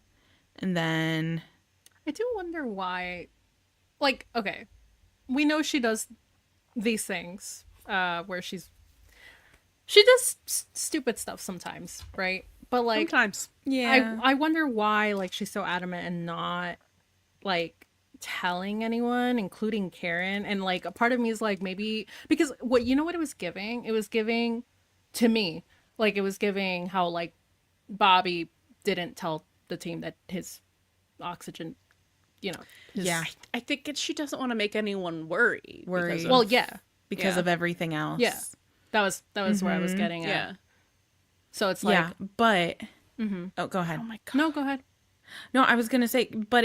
And then I do wonder why, like, okay, we know she does these things where she does stupid stuff sometimes, right? But like, Sometimes. yeah, I wonder why, like, she's so adamant and not like telling anyone, including Karen. And like, a part of me is like, maybe because what it was giving? It was giving to me, like, it was giving how like Bobby didn't tell the team that his oxygen, yeah, I think she doesn't want to make anyone worry. Worry. because of- well, yeah, because yeah. of everything else. yeah, that was where I was getting at. yeah. So it's like, yeah, but oh, go ahead. Oh my god. no, go ahead. No, I was gonna say, but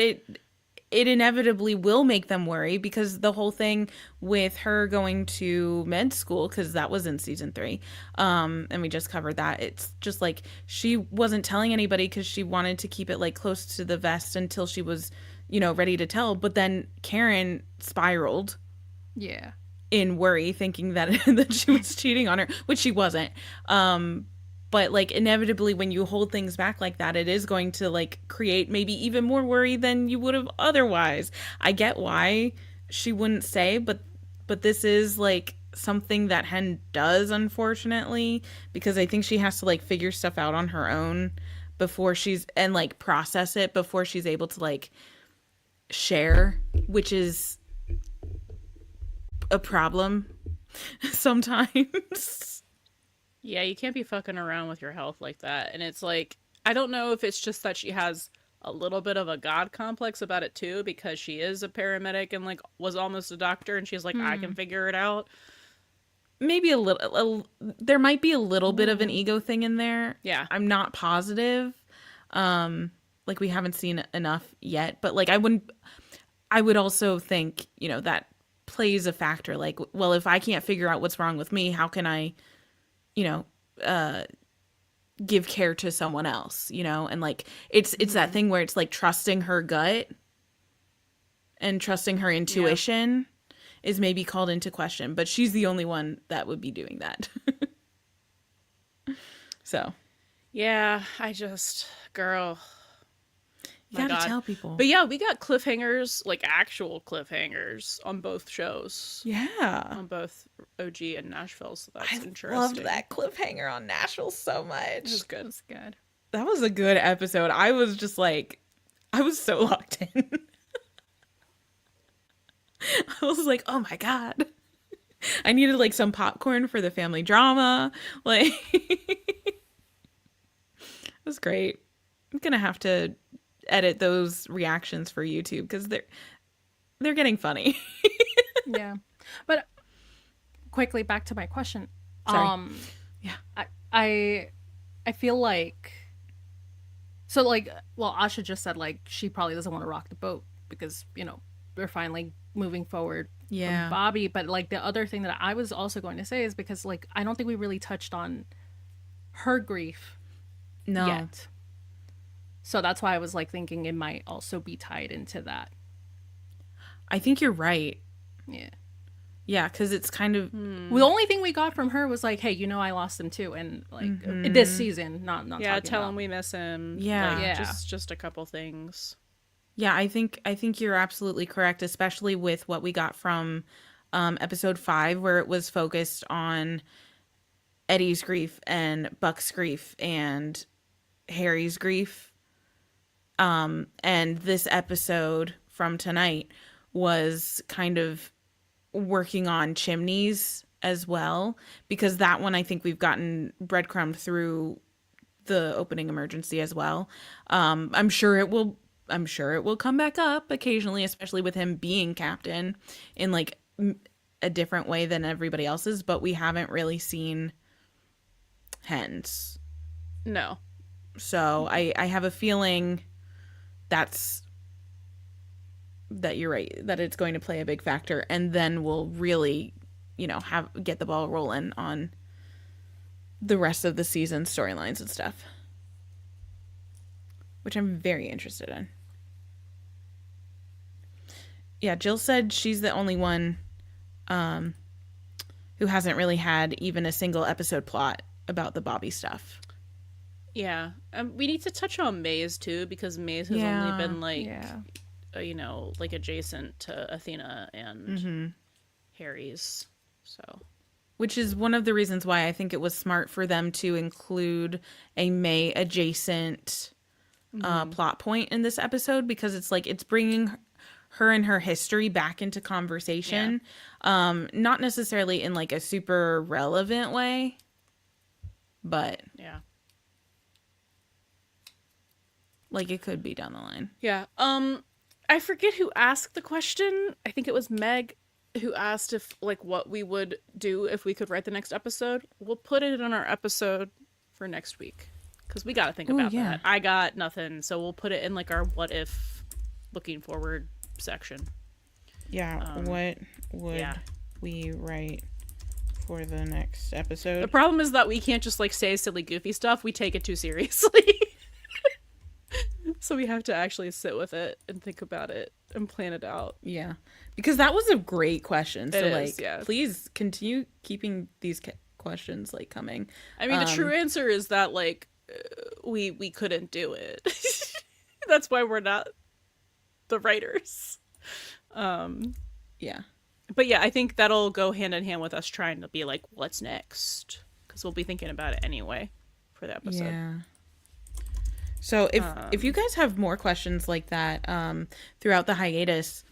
it inevitably will make them worry, because the whole thing with her going to med school, because that was in season 3, and we just covered that, it's just like she wasn't telling anybody because she wanted to keep it like close to the vest until she was, ready to tell. But then Karen spiraled Yeah. in worry, thinking that that she was cheating on her, which she wasn't. But like inevitably, when you hold things back like that, it is going to like create maybe even more worry than you would have otherwise. I get why she wouldn't say, but this is like something that Hen does, unfortunately, because I think she has to like figure stuff out on her own before and like process it before she's able to like share, which is a problem sometimes. Yeah, you can't be fucking around with your health like that. And it's like, I don't know if it's just that she has a little bit of a god complex about it too, because she is a paramedic and like was almost a doctor, and she's like, I can figure it out. Maybe a little, there might be a little bit of an ego thing in there. Yeah. I'm not positive. Like we haven't seen enough yet, but like I would also think, that plays a factor. Like, well, if I can't figure out what's wrong with me, how can I, give care to someone else, and like it's that thing where it's like trusting her gut and trusting her intuition is maybe called into question, but she's the only one that would be doing that. So Yeah, girl. you My gotta God. tell people. But yeah, we got cliffhangers, like actual cliffhangers on both shows. Yeah, On both OG and Nashville, so that's I interesting. loved that cliffhanger on Nashville so much. It was good. It was good. That was a good episode. I was just like, I was so locked in. I was like, oh my God. I needed like some popcorn for the family drama. Like, it was great. I'm going to have to edit those reactions for YouTube because they're getting funny. Yeah. But quickly back to my question. Sorry. Yeah. I feel like, so like, well, Asha just said like she probably doesn't want to rock the boat because, we're finally moving forward Yeah. from Bobby. But like the other thing that I was also going to say is because like I don't think we really touched on her grief No. yet. So that's why I was like thinking it might also be tied into that. I think you're right. Yeah. Yeah, because it's kind of Well, the only thing we got from her was like, "Hey, I lost him too," and like this season, not Yeah, talking tell about. him we miss him. Yeah. Like, Yeah. just a couple things. Yeah, I think you're absolutely correct, especially with what we got from episode 5, where it was focused on Eddie's grief and Buck's grief and Harry's grief. And this episode from tonight was kind of working on Chimney's as well, because that one I think we've gotten breadcrumbed through the opening emergency as well. I'm sure it will come back up occasionally, especially with him being captain in like a different way than everybody else's, but we haven't really seen Hen's. No. So I have a feeling that you're right, that it's going to play a big factor, and then we'll really, get the ball rolling on the rest of the season storylines and stuff, which I'm very interested in. Yeah, Jill said she's the only one who hasn't really had even a single episode plot about the Bobby stuff. Yeah. We need to touch on Maze too, because Maze has only been like, like adjacent to Athena and Harry's. So, which is one of the reasons why I think it was smart for them to include a May adjacent plot point in this episode, because it's like it's bringing her and her history back into conversation. Not necessarily in like a super relevant way, but yeah. like it could be down the line. Yeah. I forget who asked the question. I think it was Meg who asked if like what we would do if we could write the next episode. We'll put it on our episode for next week, because we got to think about that. I got nothing, so we'll put it in like our what if looking forward section. Yeah. What would we write for the next episode? The problem is that we can't just like say silly, goofy stuff. We take it too seriously. So we have to actually sit with it and think about it and plan it out. Yeah, because that was a great question. So yeah. Please continue keeping these questions like coming. I mean, the true answer is that like we couldn't do it. That's why we're not the writers. Yeah. But yeah, I think that'll go hand in hand with us trying to be like, what's next? Because we'll be thinking about it anyway for the episode. Yeah. So if you guys have more questions like that throughout the hiatus,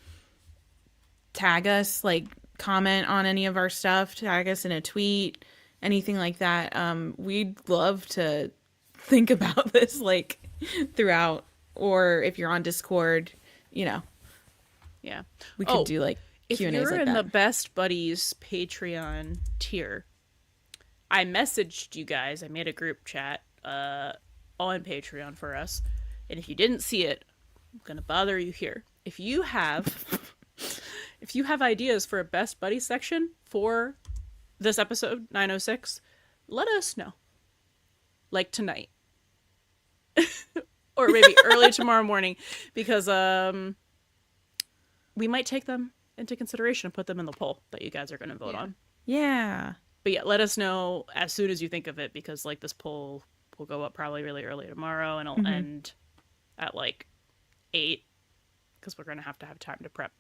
tag us, like comment on any of our stuff, tag us in a tweet, anything like that. We'd love to think about this like throughout, or if you're on Discord, you know. Yeah. We could do like Q&As if you're like in that. the Best Buddies Patreon tier, I messaged you guys. I made a group chat on Patreon for us. And if you didn't see it, I'm going to bother you here. If you have ideas for a Best Buddy section for this episode 906, let us know. Like tonight. Or maybe early tomorrow morning, because we might take them into consideration and put them in the poll that you guys are going to vote on. Yeah. But yeah, let us know as soon as you think of it, because like this poll will go up probably really early tomorrow, and it'll end at like 8, because we're going to have time to prep.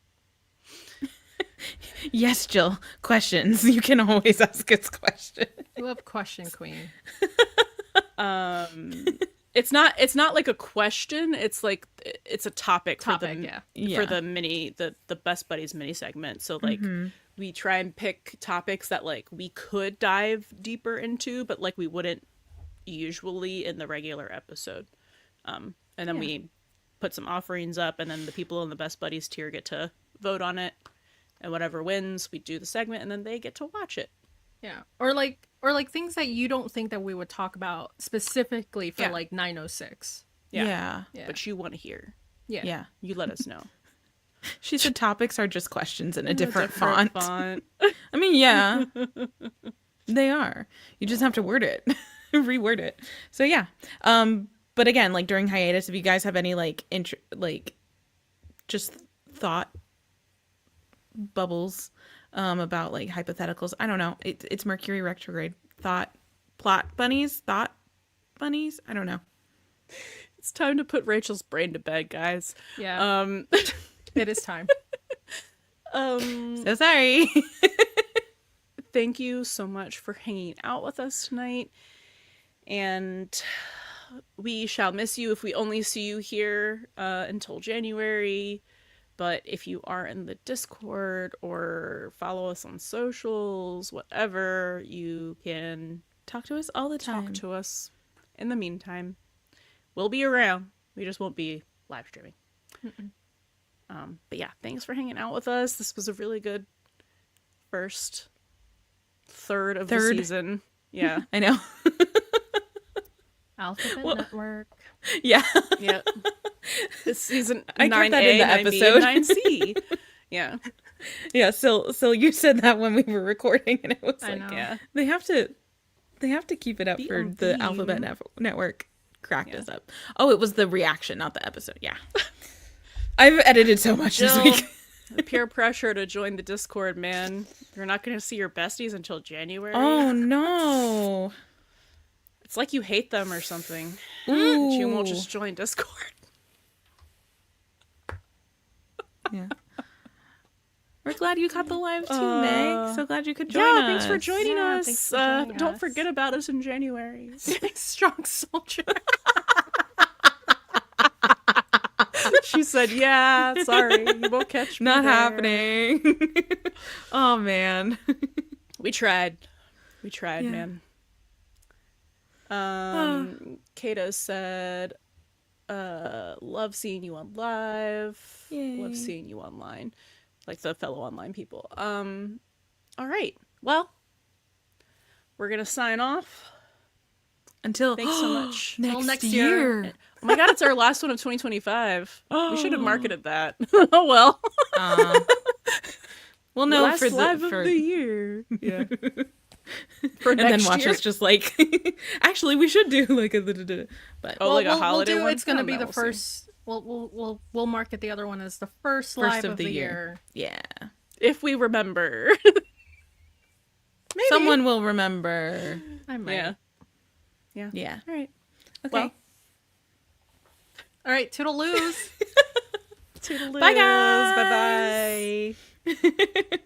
Yes, Jill. Questions. You can always ask us questions. I love Question Queen. It's not like a question. It's like it's a topic for the the Best Buddies mini segment. So like we try and pick topics that like we could dive deeper into, but like we wouldn't usually in the regular episode. And then we put some offerings up, and then the people in the Best Buddies tier get to vote on it, and whatever wins, we do the segment, and then they get to watch it. Yeah. Or like things that you don't think that we would talk about specifically for like 906. Yeah. But you want to hear. Yeah. You let us know. She said topics are just questions in a different font. I mean, yeah. They are. You just have to word it. Reword it. So yeah. But again, like during hiatus, if you guys have any like just thought bubbles about like hypotheticals, I don't know, it's Mercury retrograde, plot bunnies, I don't know. It's time to put Rachel's brain to bed, guys. Yeah. It is time. So sorry. Thank you so much for hanging out with us tonight, and we shall miss you if we only see you here until January. But if you are in the Discord or follow us on socials, whatever, you can talk to us all the time. Talk to us in the meantime. We'll be around. We just won't be live streaming. But yeah, thanks for hanging out with us. This was a really good first third of the season. Yeah. I know. Alphabet Network. Yeah. Yeah. This season I 9A, got that in the episode. 9C. Yeah. Yeah, so you said that when we were recording, and it was I like, know. Yeah. They have to keep it up Be for on the theme. Alphabet Network cracked us up. Oh, it was the reaction, not the episode. Yeah. I've edited so much this week. Peer pressure to join the Discord, man. You're not going to see your besties until January. Oh no. It's like you hate them or something. Ooh. You won't just join Discord. Yeah. We're glad you caught the live too, Meg. So glad you could join us. Yeah, thanks for joining us. thanks for joining Don't us. forget about us in January. Strong soldier. She said, yeah, sorry, you won't catch me Not there." happening. Oh man. We tried, Yeah. man. Kato said, love seeing you on live. Yay. Love seeing you online. Like the fellow online people. All right. Well, we're gonna sign off. Until Thanks so much. next next year. year. Oh my god, it's our last one of 2025. We should have marketed that. Oh well. Well, no, Last for live the of the year. Yeah. and then next watch year. us just like. Actually, we should do like a. But Oh, like a holiday one? It's gonna I don't be know, the we'll see. first. We'll market the other one as the first live of the year. Yeah. If we remember. Maybe. Someone will remember. I might. Yeah. Yeah. Yeah. All right. Okay. Well. All right, toodaloos. Toodaloo. Bye, guys. Bye bye.